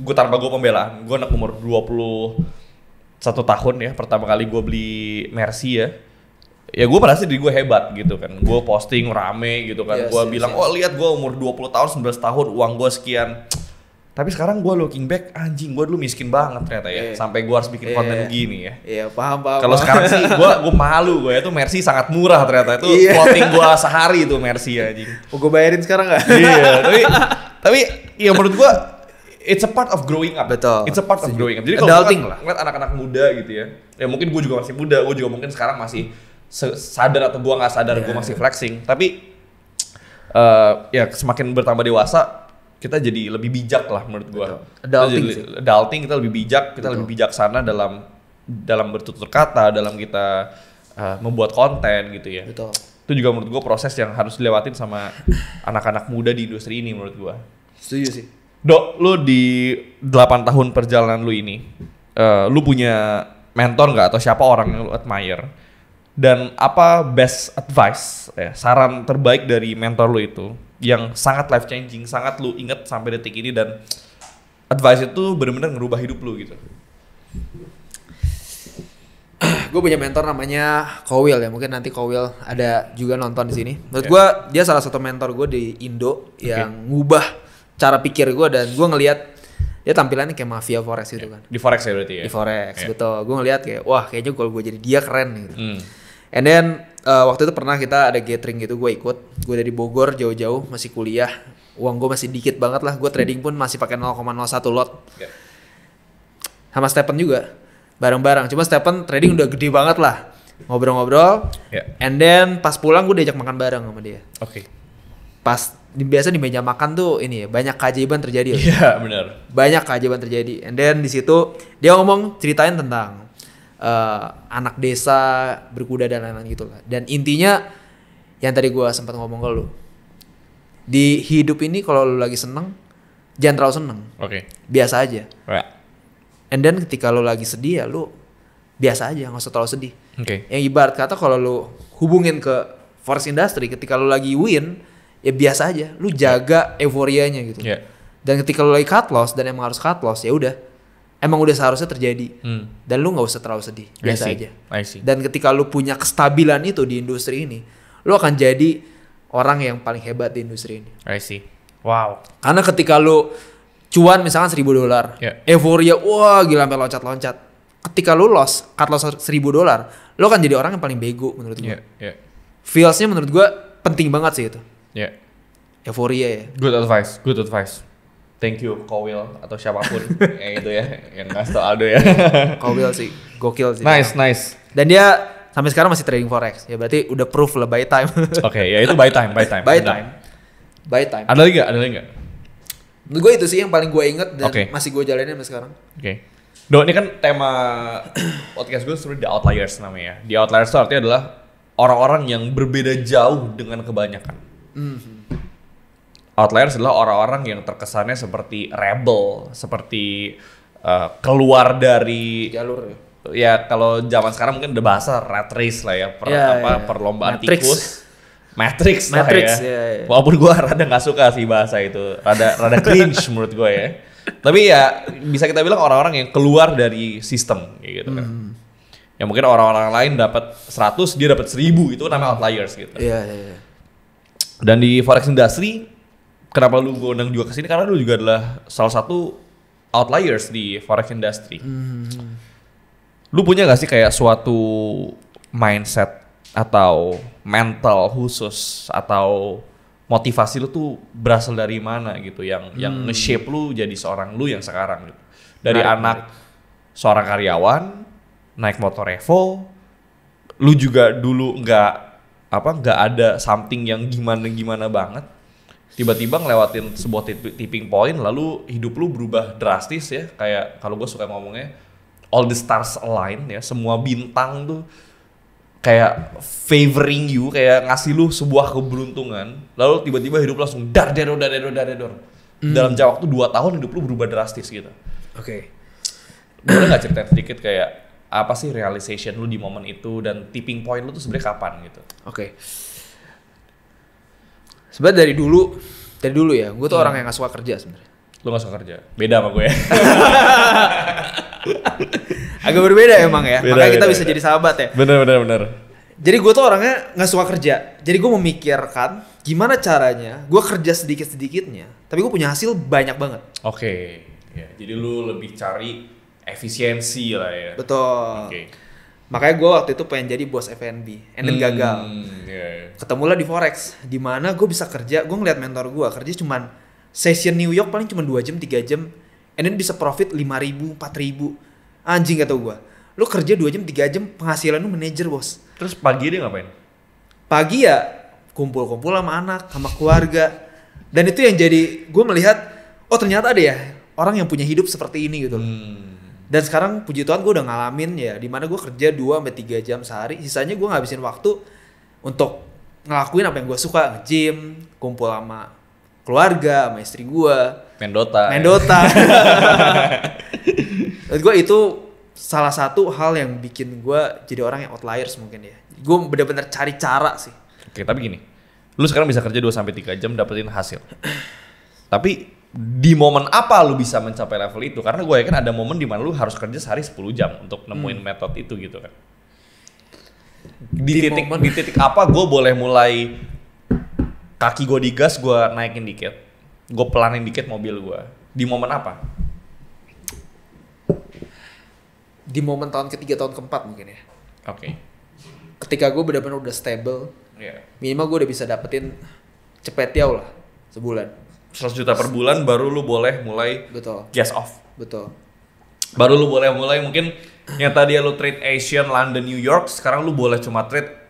gua tanpa gua pembelaan, gua anak umur 21 tahun ya, pertama kali gua beli Mercy ya. Ya gue merasa diri gue hebat gitu kan, gue posting rame gitu kan, gue bilang oh lihat gue umur 20 tahun, 19 tahun, uang gue sekian. Tapi sekarang gue looking back, anjing gue dulu miskin banget ternyata ya, sampai gue harus bikin konten gini ya. Iya paham. Kalau sekarang sih gue malu, gue itu Mercy sangat murah ternyata, itu floating gue sehari itu Mercy anjing. Gue bayarin sekarang nggak? Iya, tapi ya menurut gue it's a part of growing up. Betul. It's a part of growing up. Jadi kalau ngeliat anak-anak muda gitu ya mungkin gue juga masih muda, gue juga mungkin sekarang masih sadar atau gue nggak sadar gue masih flexing, tapi ya semakin bertambah dewasa kita jadi lebih bijak lah menurut gue. Adulting kita lebih bijak, kita lebih bijaksana dalam bertutur kata, dalam kita membuat konten gitu ya. Betul. Itu juga menurut gue proses yang harus dilewatin sama anak-anak muda di industri ini menurut gue. Setuju sih. Dok, lu di 8 tahun perjalanan lu ini, lu punya mentor nggak atau siapa orang yang lu admire? Dan apa best advice, saran terbaik dari mentor lu itu yang sangat life changing, sangat lu inget sampai detik ini dan advice itu benar-benar ngerubah hidup lu gitu? Gue punya mentor namanya Kowil ya, mungkin nanti Kowil ada juga nonton di sini. Menurut gue dia salah satu mentor gue di Indo yang ngubah cara pikir gue, dan gue ngelihat dia tampilannya kayak mafia forex gitu kan. Di forex ya berarti ya? Di forex, betul. Gue ngelihat kayak wah kayaknya kalau gue jadi dia keren gitu. And then waktu itu pernah kita ada gathering gitu, gue ikut. Gue dari Bogor jauh-jauh masih kuliah. uang gue masih dikit banget lah. Gue trading pun masih pakai 0,01 lot. Yeah. Sama Stephen juga bareng-bareng. Cuma Stephen trading udah gede banget lah. Ngobrol-ngobrol. Yeah. And then pas pulang gue diajak makan bareng sama dia. Oke. Pas biasa di meja makan tuh ini ya, banyak keajaiban terjadi. Iya, benar. Banyak keajaiban terjadi. And then di situ dia ngomong ceritain tentang anak desa berkuda dan lain-lain gitu lah. Dan intinya yang tadi gue sempat ngomong ke lu, di hidup ini kalau lu lagi seneng jangan terlalu seneng. Oke. Biasa aja. Yeah. And then ketika lu lagi sedih ya lu biasa aja, nggak usah terlalu sedih. Oke. Yang ibarat kata kalau lu hubungin ke forex industry, ketika lu lagi win ya biasa aja, lu jaga euforianya gitu. Yeah. Dan ketika lu lagi cut loss dan emang harus cut loss ya udah, emang udah seharusnya terjadi. Dan lu nggak usah terlalu sedih, biasa aja. I see. Dan ketika lu punya kestabilan itu di industri ini, lu akan jadi orang yang paling hebat di industri ini. I see. Wow. Karena ketika lu cuan misalkan $1,000, Yeah. euforia, wah gila sampai loncat-loncat. Ketika lu loss, cut loss $1,000, lu akan jadi orang yang paling bego menurut gua. Yeah. Feelsnya menurut gua penting banget sih itu. Yeah. Euforia ya. Good advice. Thank you Kowil atau siapapun yang itu ya, yang ngasih tau Aldo ya. Kowil sih, gokil sih. Nice. Dan dia sampai sekarang masih trading forex. Ya berarti udah proof lah buy time. Oke, ya itu buy time. Buy time. Ada lagi nggak? Menurut gue itu sih yang paling gue inget dan Oke. masih gue jalanin sampai sekarang. Oke. Do, ini kan tema podcast gue sebenarnya The Outliers namanya. The Outliers itu artinya adalah orang-orang yang berbeda jauh dengan kebanyakan. Outliers adalah orang-orang yang terkesannya seperti rebel, seperti keluar dari Jalur ya. ya kalau zaman sekarang mungkin udah bahasa rat race lah ya, perlombaan Matrix. tikus. Matrix lah ya. Ya. Walaupun gue rada nggak suka sih bahasa itu, rada cringe menurut gue ya. Tapi ya bisa kita bilang orang-orang yang keluar dari sistem kayak gitu kan. Ya mungkin orang-orang lain dapat 100, dia dapat 1000, itu namanya outliers gitu. Iya. Dan di forex industry, kenapa lu gue undang juga kesini karena lu juga adalah salah satu outliers di forex industry. Lu punya gak sih kayak suatu mindset atau mental khusus atau motivasi lu tuh berasal dari mana gitu yang nge-shape lu jadi seorang lu yang sekarang gitu. Dari anak seorang karyawan naik motor Evo, lu juga dulu nggak ada something yang gimana banget. Tiba-tiba ngelewatin sebuah tipping point, lalu hidup lu berubah drastis ya. Kayak kalau gue suka ngomongnya all the stars align ya, semua bintang tuh kayak favoring you, kayak ngasih lu sebuah keberuntungan. Lalu tiba-tiba hidup lu langsung dar. Dalam jangka waktu 2 tahun hidup lu berubah drastis gitu. Oke. Boleh nggak ceritain sedikit kayak apa sih realization lu di momen itu dan tipping point lu tuh sebenarnya kapan gitu? Oke. Sebenarnya dari dulu ya, gue tuh orang yang gak suka kerja sebenarnya. Lu gak suka kerja? Beda sama gue ya. Agak berbeda emang ya, makanya kita bisa jadi sahabat ya. Bener. Jadi gue tuh orangnya gak suka kerja. Jadi gue memikirkan gimana caranya gue kerja sedikit-sedikitnya, tapi gue punya hasil banyak banget. Oke. Ya, jadi lu lebih cari efisiensi lah ya. Betul. Oke. Makanya gue waktu itu pengen jadi bos F&B, and then gagal. Yeah. Ketemulah di forex, di mana gue bisa kerja. Gue ngeliat mentor gue kerja cuman session New York paling cuma 2 jam 3 jam, and then bisa profit 5.000 4.000. Anjing kata gue, lu kerja 2 jam 3 jam penghasilan lu manajer bos. Terus pagi dia ngapain? Pagi ya kumpul-kumpul sama anak, sama keluarga. Dan itu yang jadi gue melihat, oh ternyata ada ya orang yang punya hidup seperti ini gitu. Dan sekarang puji Tuhan gue udah ngalamin ya, dimana gue kerja 2-3 jam sehari, sisanya gue ngabisin waktu untuk ngelakuin apa yang gue suka, nge-gym, kumpul sama keluarga, sama istri gue, main Dota. Menurut gue itu salah satu hal yang bikin gue jadi orang yang outliers mungkin ya. Gue bener-bener cari cara sih. Oke, tapi gini, lu sekarang bisa kerja 2-3 jam dapetin hasil. Tapi di momen apa lu bisa mencapai level itu? Karena gue yakin ada momen di mana lu harus kerja sehari 10 jam untuk nemuin metode itu gitu kan. Di titik apa gue boleh mulai kaki gue digas, gue naikin dikit, gue pelanin dikit mobil gue. Di momen apa? Di momen tahun ketiga, tahun keempat mungkin ya. Oke. Ketika gue benar-benar udah stable, minimal gue udah bisa dapetin cepet jauh lah sebulan. 100 juta per bulan baru lu boleh mulai Betul. gas off. Betul. Baru lu boleh mulai mungkin yang tadi lu trade Asian, London, New York, sekarang lu boleh cuma trade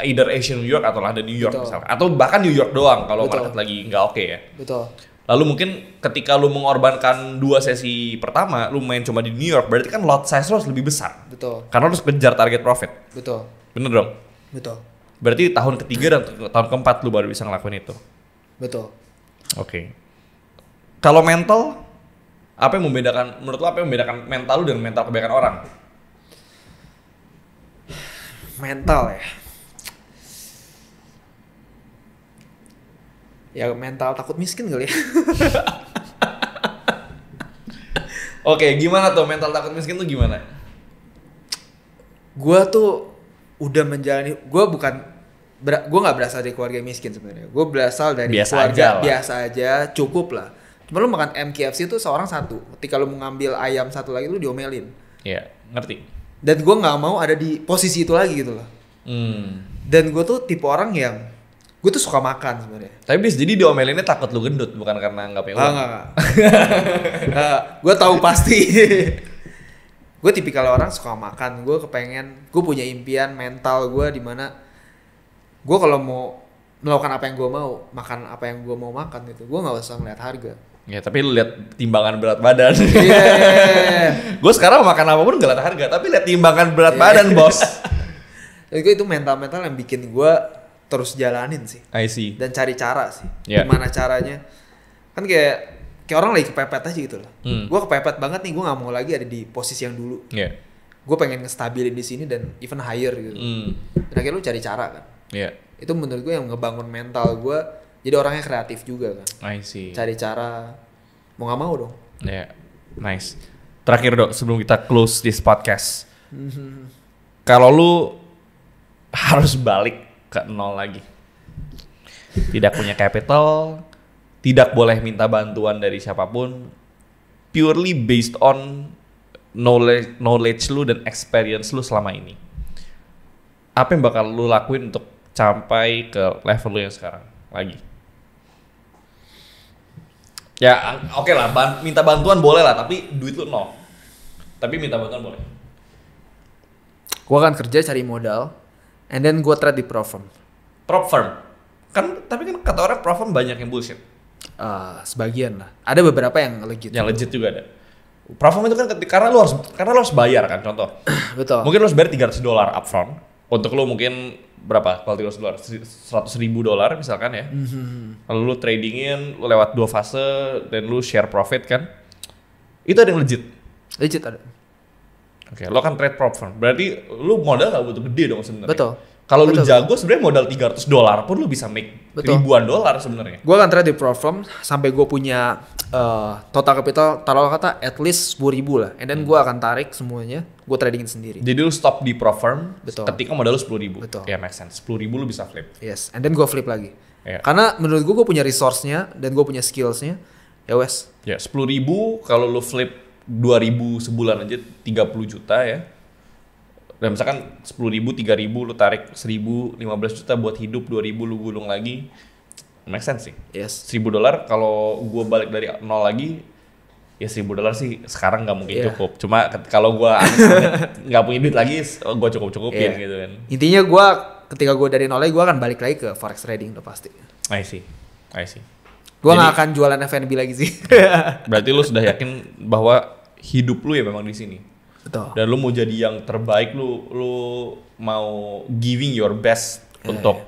either Asian New York atau London New York Betul. misalkan. Atau bahkan New York doang kalau Betul. market lagi nggak oke ya. Betul. Lalu mungkin ketika lu mengorbankan 2 sesi pertama, lu main cuma di New York, berarti kan lot size lu harus lebih besar. Betul. Karena lu harus kejar target profit. Betul. Bener dong? Betul. Berarti tahun ketiga dan tahun keempat lu baru bisa ngelakuin itu. Betul. Oke. Kalau mental, apa yang membedakan, menurut lu apa yang membedakan mental lu dengan mental kebanyakan orang? Mental ya. Ya mental takut miskin kali ya. Oke, gimana tuh mental takut miskin tuh gimana? Gua tuh udah menjalani, gua nggak berasal dari keluarga miskin sebenarnya. Gua berasal dari Biasa keluarga aja lah. biasa aja, cukup lah. Cuma lu makan MKFC tuh seorang satu. Ketika lu mau ngambil ayam satu lagi lu diomelin. Iya, ngerti. Dan gua nggak mau ada di posisi itu lagi gitu loh. Dan gue tuh tipe orang yang gue tuh suka makan sebenarnya. Tapi bis jadi diomelinnya takut lu gendut, bukan karena nggak punya uang. Enggak. Gue tahu pasti. Gue tipikal orang suka makan. Gue kepengen, gue punya impian mental gue di mana gue kalau mau melakukan apa yang gue mau, makan apa yang gue mau makan gitu, gue nggak usah ngeliat harga. Ya tapi lu lihat timbangan berat badan. Yeah. Gue sekarang makan apapun gak lihat harga, tapi lihat timbangan berat badan bos. Jadi itu mental yang bikin gue terus jalanin sih. I see. Dan cari cara sih. Yeah. Gimana caranya? Kan kayak orang lagi kepepet aja gitu loh. Gue kepepet banget nih, gue nggak mau lagi ada di posisi yang dulu. Iya. Gue pengen ngestabilin di sini dan even higher gitu. Dan akhirnya lu cari cara kan. Iya. Itu menurut gue yang ngebangun mental gue. Jadi orangnya kreatif juga kan. I see. Cari cara. Mau nggak mau dong. Iya. Nice. Terakhir Dok, sebelum kita close this podcast. Kalau lu harus balik ke nol lagi. Tidak punya capital, tidak boleh minta bantuan dari siapapun, purely based on knowledge lu dan experience lu selama ini. Apa yang bakal lu lakuin untuk sampai ke level lu yang sekarang lagi? Ya oke lah, minta bantuan boleh lah, tapi duit lu nol. Tapi minta bantuan boleh. Gue akan kerja cari modal. And then gue trade di prop firm. Prop firm? Tapi kan kata orang prop firm banyak yang bullshit. Sebagian lah. Ada beberapa yang legit. Yang legit juga ada. Prop firm itu kan karena lu harus bayar kan, contoh. Betul. Mungkin lu harus bayar $300 upfront. Untuk lu mungkin berapa kalau $300? $100,000 misalkan ya. Lalu lu tradingin, lu lewat 2 fase, dan lu share profit kan. Itu ada yang legit. Legit ada. Oke, lo kan trade prop firm. Berarti lu modal gak butuh gede dong sebenarnya. Betul. Kalau lu jago sebenarnya modal $300 pun lu bisa make ribuan dolar sebenarnya. Gue akan trade di prop firm sampai gue punya total capital taruh kata at least 10,000 lah. And then gue akan tarik semuanya, gue tradingin sendiri. Jadi lu stop di prop firm ketika modal lu 10,000. Betul. Ya make sense. 10,000 lu bisa flip. Yes, and then gue flip lagi. Yeah. Karena menurut gue punya resource-nya dan gue punya skills-nya. Ya wes. Ya 10,000 kalau lu flip 2.000 sebulan aja 30 juta ya. Dan misalkan 10.000, 3.000 lu tarik 1.000, 15 juta buat hidup, 2.000 lu gulung lagi. Make sense sih. Yes. $1.000 kalau gua balik dari nol lagi, ya $1.000 sih sekarang nggak mungkin cukup. Cuma kalau gua nggak punya duit lagi, gua cukup-cukupin gitu kan. Intinya gue ketika gue dari nol lagi, gue akan balik lagi ke forex trading udah pasti. I see. Gue nggak akan jualan F&B lagi sih. Berarti lu sudah yakin bahwa hidup lu ya memang di sini. Betul. Dan lu mau jadi yang terbaik, lu mau giving your best untuk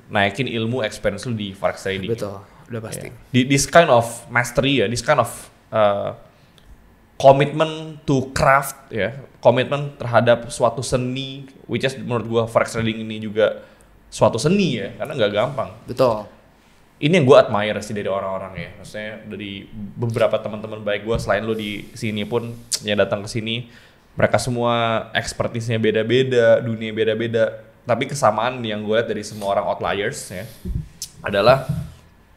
naikin ilmu experience lu di forex trading. Betul, udah pasti. This kind of mastery ya, this kind of commitment to craft ya, commitment terhadap suatu seni, which is menurut gua forex trading ini juga suatu seni ya, karena nggak gampang. Betul. Ini yang gua admire sih dari orang-orang ya, maksudnya dari beberapa teman-teman baik gua selain lu di sini pun yang datang ke sini, mereka semua expertise-nya beda-beda, dunia beda-beda, tapi kesamaan yang gue lihat dari semua orang outliers ya adalah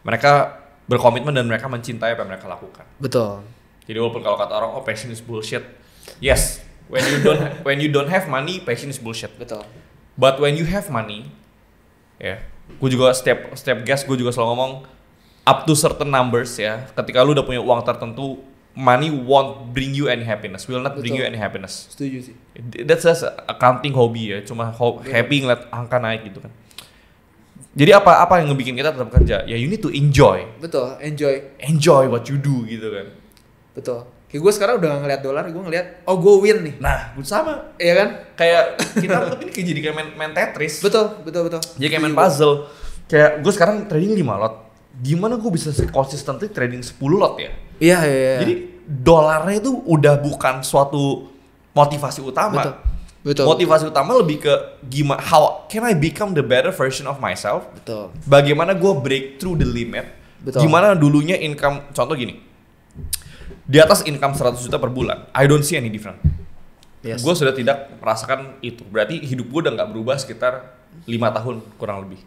mereka berkomitmen dan mereka mencintai apa yang mereka lakukan. Betul. Jadi walaupun kalau kata orang passion is bullshit, yes, when you don't have money, passion is bullshit. Betul. But when you have money, ya, gue juga setiap guest gue juga selalu ngomong, up to certain numbers ya. Ketika lu udah punya uang tertentu, money won't bring you any happiness, will not bring you any happiness. Setuju sih. That's just accounting hobby ya, cuma happy ngeliat angka naik gitu kan. Jadi apa yang ngebikin kita tetap kerja? Ya you need to enjoy. Betul, Enjoy what you do gitu kan. Betul. Kayak gue sekarang udah gak ngeliat dolar, gue ngeliat, oh gue win nih. Nah, gue sama. Iya kan? Kayak kita anggap ini kayak jadi kayak main Tetris. Betul. Jadi kayak main puzzle. Kayak gue sekarang trading 5 lot. Gimana gue bisa consistently trading 10 lot ya? Iya. Jadi dolarnya itu udah bukan suatu motivasi utama. Betul. Motivasi utama lebih ke gimana, how can I become the better version of myself? Betul. Bagaimana gue break through the limit? Betul. Gimana dulunya income, contoh gini. Di atas income 100 juta per bulan, I don't see any different. Yes. Gue sudah tidak merasakan itu. Berarti hidup gue udah gak berubah sekitar 5 tahun kurang lebih.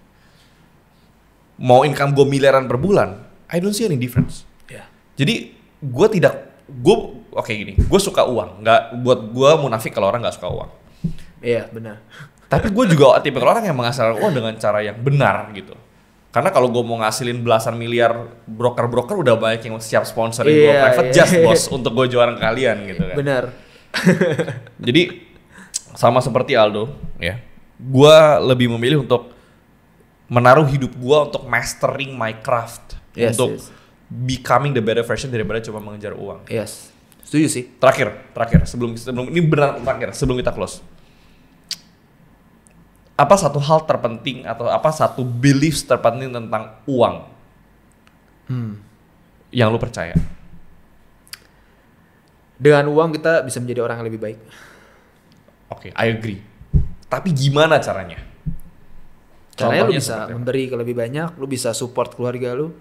Mau income gue miliaran per bulan, I don't see any difference. Yeah. Jadi gue suka uang. Nggak, buat gue munafik kalau orang gak suka uang. Iya, benar. Tapi gue juga tipe orang yang menghasilkan uang dengan cara yang benar gitu. Karena kalau gue mau ngasilin belasan miliar, broker udah banyak yang siap sponsorin gue private jet bos untuk gue jualan kalian gitu kan. Benar. Jadi sama seperti Aldo ya, gue lebih memilih untuk menaruh hidup gue untuk mastering my craft, untuk becoming the better version daripada cuma mengejar uang. Yes, setuju sih. Terakhir sebelum ini benar terakhir sebelum kita close. Apa satu hal terpenting atau apa satu beliefs terpenting tentang uang yang lu percaya? Dengan uang kita bisa menjadi orang yang lebih baik. Oke, I agree. Tapi gimana caranya? Caranya lu bisa memberi ke lebih banyak, lu bisa support keluarga lu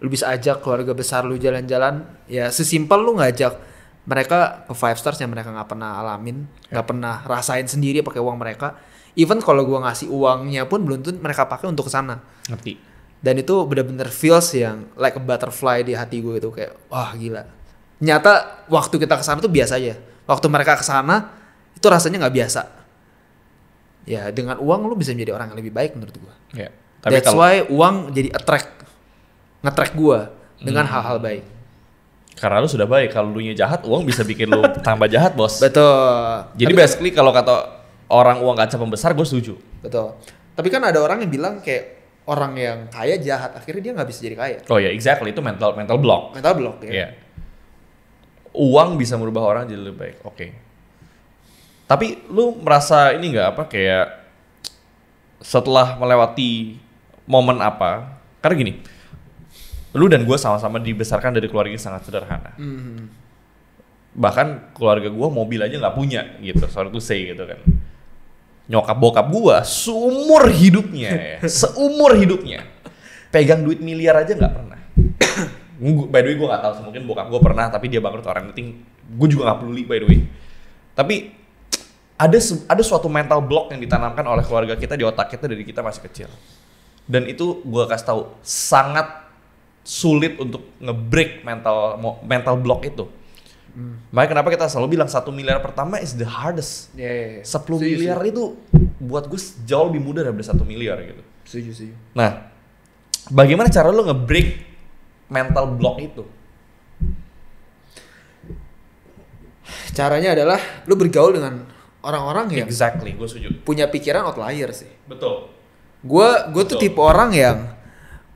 bisa ajak keluarga besar lu jalan-jalan. Ya sesimpel lu ngajak mereka ke 5 stars yang mereka nggak pernah alamin, nggak pernah rasain sendiri pakai uang mereka. Even kalau gue ngasih uangnya pun belum tentu mereka pakai untuk kesana. Ngerti. Dan itu bener-bener feels yang like a butterfly di hati gue itu kayak wah gila. Nyata waktu kita kesana tuh biasa aja. Waktu mereka kesana itu rasanya nggak biasa. Ya dengan uang lu bisa menjadi orang yang lebih baik menurut gue. Ya, tapi that's why uang jadi nge-track gue dengan hal-hal baik. Karena lu sudah baik. Kalau lu nya jahat, uang bisa bikin lu tambah jahat bos. Betul. Jadi basically kalau kata orang uang kaca pembesar, gue setuju. Betul. Tapi kan ada orang yang bilang kayak orang yang kaya jahat, akhirnya dia nggak bisa jadi kaya. Oh ya, exactly, itu mental block. Mental block ya. Yeah. Uang bisa merubah orang jadi lebih baik. Oke. Tapi lu merasa ini nggak apa kayak setelah melewati momen apa? Karena gini, lu dan gue sama-sama dibesarkan dari keluarga yang sangat sederhana. Bahkan keluarga gue mobil aja nggak punya gitu, sorry to say gitu kan. Nyokap bokap gue seumur hidupnya pegang duit miliar aja nggak pernah. By the way gue nggak tahu, mungkin bokap gue pernah tapi dia bangkrut orang penting. Gue juga nggak peduli by the way. Tapi ada suatu mental block yang ditanamkan oleh keluarga kita di otak kita dari kita masih kecil. Dan itu gue kasih tahu sangat sulit untuk nge-break mental block itu. Makanya kenapa kita selalu bilang 1 miliar pertama is the hardest. 10 miliar itu buat gue jauh lebih mudah daripada 1 miliar gitu. Setuju. Nah, bagaimana cara lo nge-break mental block itu? Caranya adalah lu bergaul dengan orang-orang yang exactly, gue setuju. Punya pikiran outlier sih. Betul. Gue tuh tipe orang yang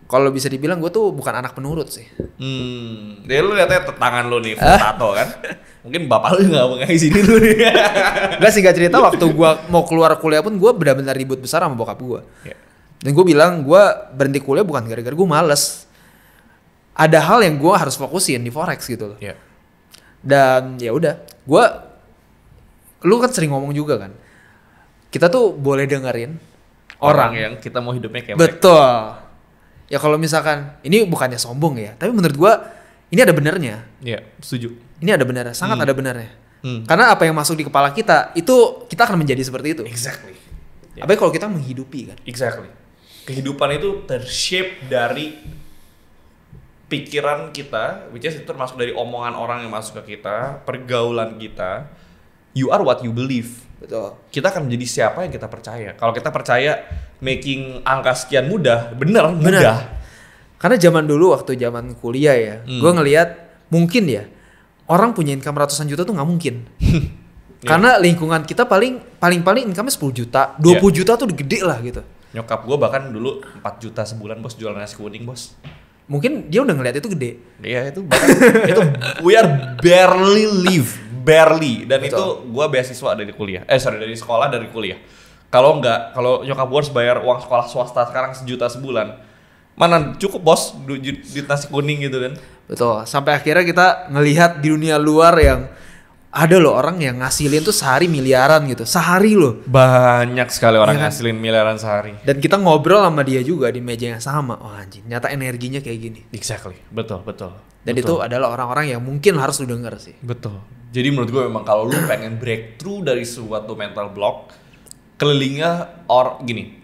kalau bisa dibilang gue tuh bukan anak penurut sih. Jadi lu liatnya tangan lu nih, tato kan? Mungkin bapak lu gak mau ngasih sini lu nih. Gak sih, gak cerita waktu gue mau keluar kuliah pun gue benar-benar ribut besar sama bokap gue. Yeah. Dan gue bilang gue berhenti kuliah bukan gara-gara gue males. Ada hal yang gue harus fokusin di forex gitu loh. Yeah. Dan ya udah, lu kan sering ngomong juga kan. Kita tuh boleh dengerin orang yang kita mau hidupnya kayak betul. Ya kalau misalkan, ini bukannya sombong ya, tapi menurut gua ini ada benernya. Iya, setuju. Ini ada benernya, sangat ada benernya. Karena apa yang masuk di kepala kita, itu kita akan menjadi seperti itu. Exactly. Apalagi kalau kita menghidupi kan. Exactly. Kehidupan itu tershape dari pikiran kita, which is itu termasuk dari omongan orang yang masuk ke kita, pergaulan kita. You are what you believe. Betul. Kita akan menjadi siapa yang kita percaya. Kalau kita percaya making angka sekian mudah, bener. Karena zaman dulu waktu zaman kuliah ya, gue ngelihat mungkin ya orang punya income ratusan juta tuh nggak mungkin. Karena lingkungan kita paling income-nya 10 juta, 20 juta tuh udah gede lah gitu. Nyokap gue bahkan dulu 4 juta sebulan bos jualan nasi kuning bos. Mungkin dia udah ngeliat itu gede. Iya itu bahkan itu we are barely dan betul. Itu gue beasiswa dari kuliah. Dari sekolah dari kuliah. Kalau nyokap gue harus bayar uang sekolah swasta sekarang 1 juta sebulan. Mana cukup bos duit nasi kuning gitu kan. Betul. Sampai akhirnya kita ngelihat di dunia luar yang ada loh orang yang ngasilin tuh sehari miliaran gitu. Sehari loh. Banyak sekali orang ya kan? Ngasilin miliaran sehari. Dan kita ngobrol sama dia juga di meja yang sama. Oh anjing, nyata energinya kayak gini. Exactly. Betul. Dan itu adalah orang-orang yang mungkin harus lu denger sih. Betul. Jadi menurut gue memang kalau lu pengen breakthrough dari suatu mental block, kelilingnya gini.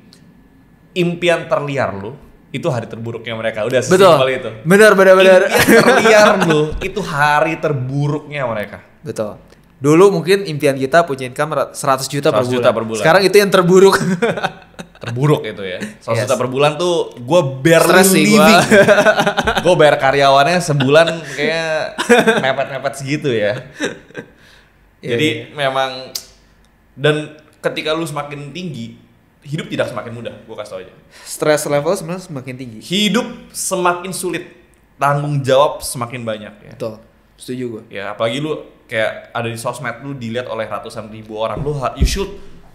Impian terliar lu itu hari terburuknya mereka. Udah sesimpel itu. Benar. Impian terliar lu itu hari terburuknya mereka. Betul. Dulu mungkin impian kita punya income 100 juta per bulan. Sekarang itu yang terburuk. Terburuk itu ya. 100 juta per bulan tuh gue barely living. Gue bayar karyawannya sebulan kayak mepet-mepet segitu ya. Jadi memang dan ketika lu semakin tinggi, hidup tidak semakin mudah, gue kasih tau aja. Stress level sebenarnya semakin tinggi. Hidup semakin sulit, tanggung jawab semakin banyak ya. Betul, setuju gue. Ya apalagi lu kayak ada di sosmed, lu dilihat oleh ratusan ribu orang, you should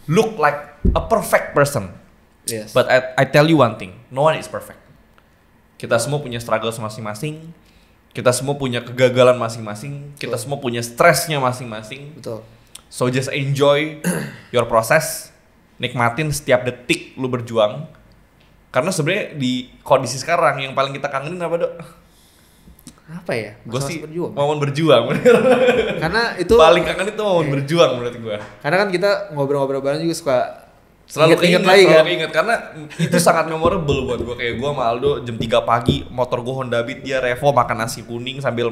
look like a perfect person. Yes. But I tell you one thing, no one is perfect. Kita semua punya struggles masing-masing, kita semua punya kegagalan masing-masing, kita semua punya stresnya masing-masing. Betul. So just enjoy your process. Nikmatin setiap detik lu berjuang. Karena sebenarnya di kondisi sekarang yang paling kita kangenin apa, Dok? Apa ya? Gue sih momen berjuang. Karena itu paling kangen itu momen berjuang menurut gue. Karena kan kita ngobrol-ngobrol bareng juga suka selalu inget karena itu sangat memorable buat gue. Kayak gue sama Aldo jam 3 pagi motor gue Honda Beat, dia revo makan nasi kuning sambil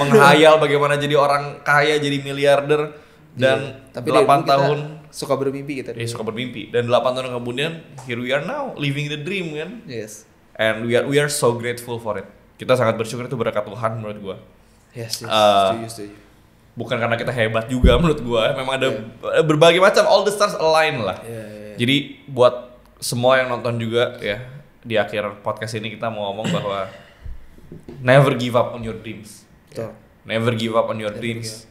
menghayal bagaimana jadi orang kaya, jadi miliarder. Dan tapi 8 tahun suka bermimpi kita. Suka bermimpi. Dan 8 tahun kemudian here we are now living the dream kan. Yes. And we are so grateful for it. Kita sangat bersyukur, itu berkat Tuhan menurut gua. Yes. Setuju. Bukan karena kita hebat juga menurut gua. Memang ada berbagai macam, all the stars align lah. Yeah. Jadi buat semua yang nonton juga ya, di akhir podcast ini kita mau ngomong bahwa never give up on your dreams. Betul. Never give up on your dreams.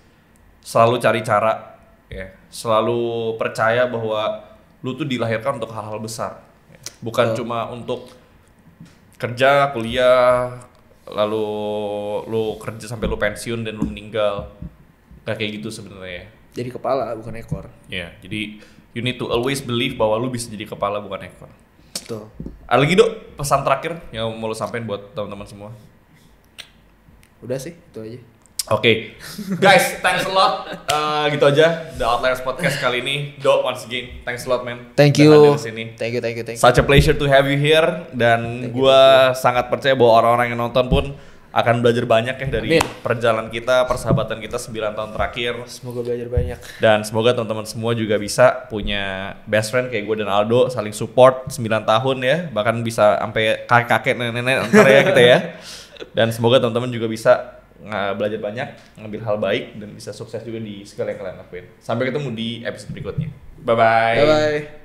Selalu cari cara, ya. Selalu percaya bahwa lu tuh dilahirkan untuk hal-hal besar, ya. Bukan cuma untuk kerja, kuliah, lalu lu kerja sampai lu pensiun dan lu meninggal. Gak kayak gitu sebenarnya. Jadi kepala bukan ekor. Ya, jadi you need to always believe bahwa lu bisa jadi kepala bukan ekor. Betul. Ada lagi, Dok, pesan terakhir yang mau lu sampein buat teman-teman semua? Udah sih, itu aja. Oke, guys, thanks a lot. Gitu aja The Outliers Podcast kali ini. Do, once again, thanks a lot, man. Thank you. Thank you. Such a pleasure to have you here. Dan gue sangat percaya bahwa orang-orang yang nonton pun akan belajar banyak ya dari perjalanan kita, persahabatan kita 9 tahun terakhir. Semoga belajar banyak. Dan semoga teman-teman semua juga bisa punya best friend kayak gue dan Aldo, saling support 9 tahun ya, bahkan bisa sampai kakek-kakek, nenek-nenek antar ya kita ya. Dan semoga teman-teman juga bisa belajar banyak, ngambil hal baik, dan bisa sukses juga di segala yang kalian lakuin. Sampai ketemu di episode berikutnya. Bye-bye. Bye-bye.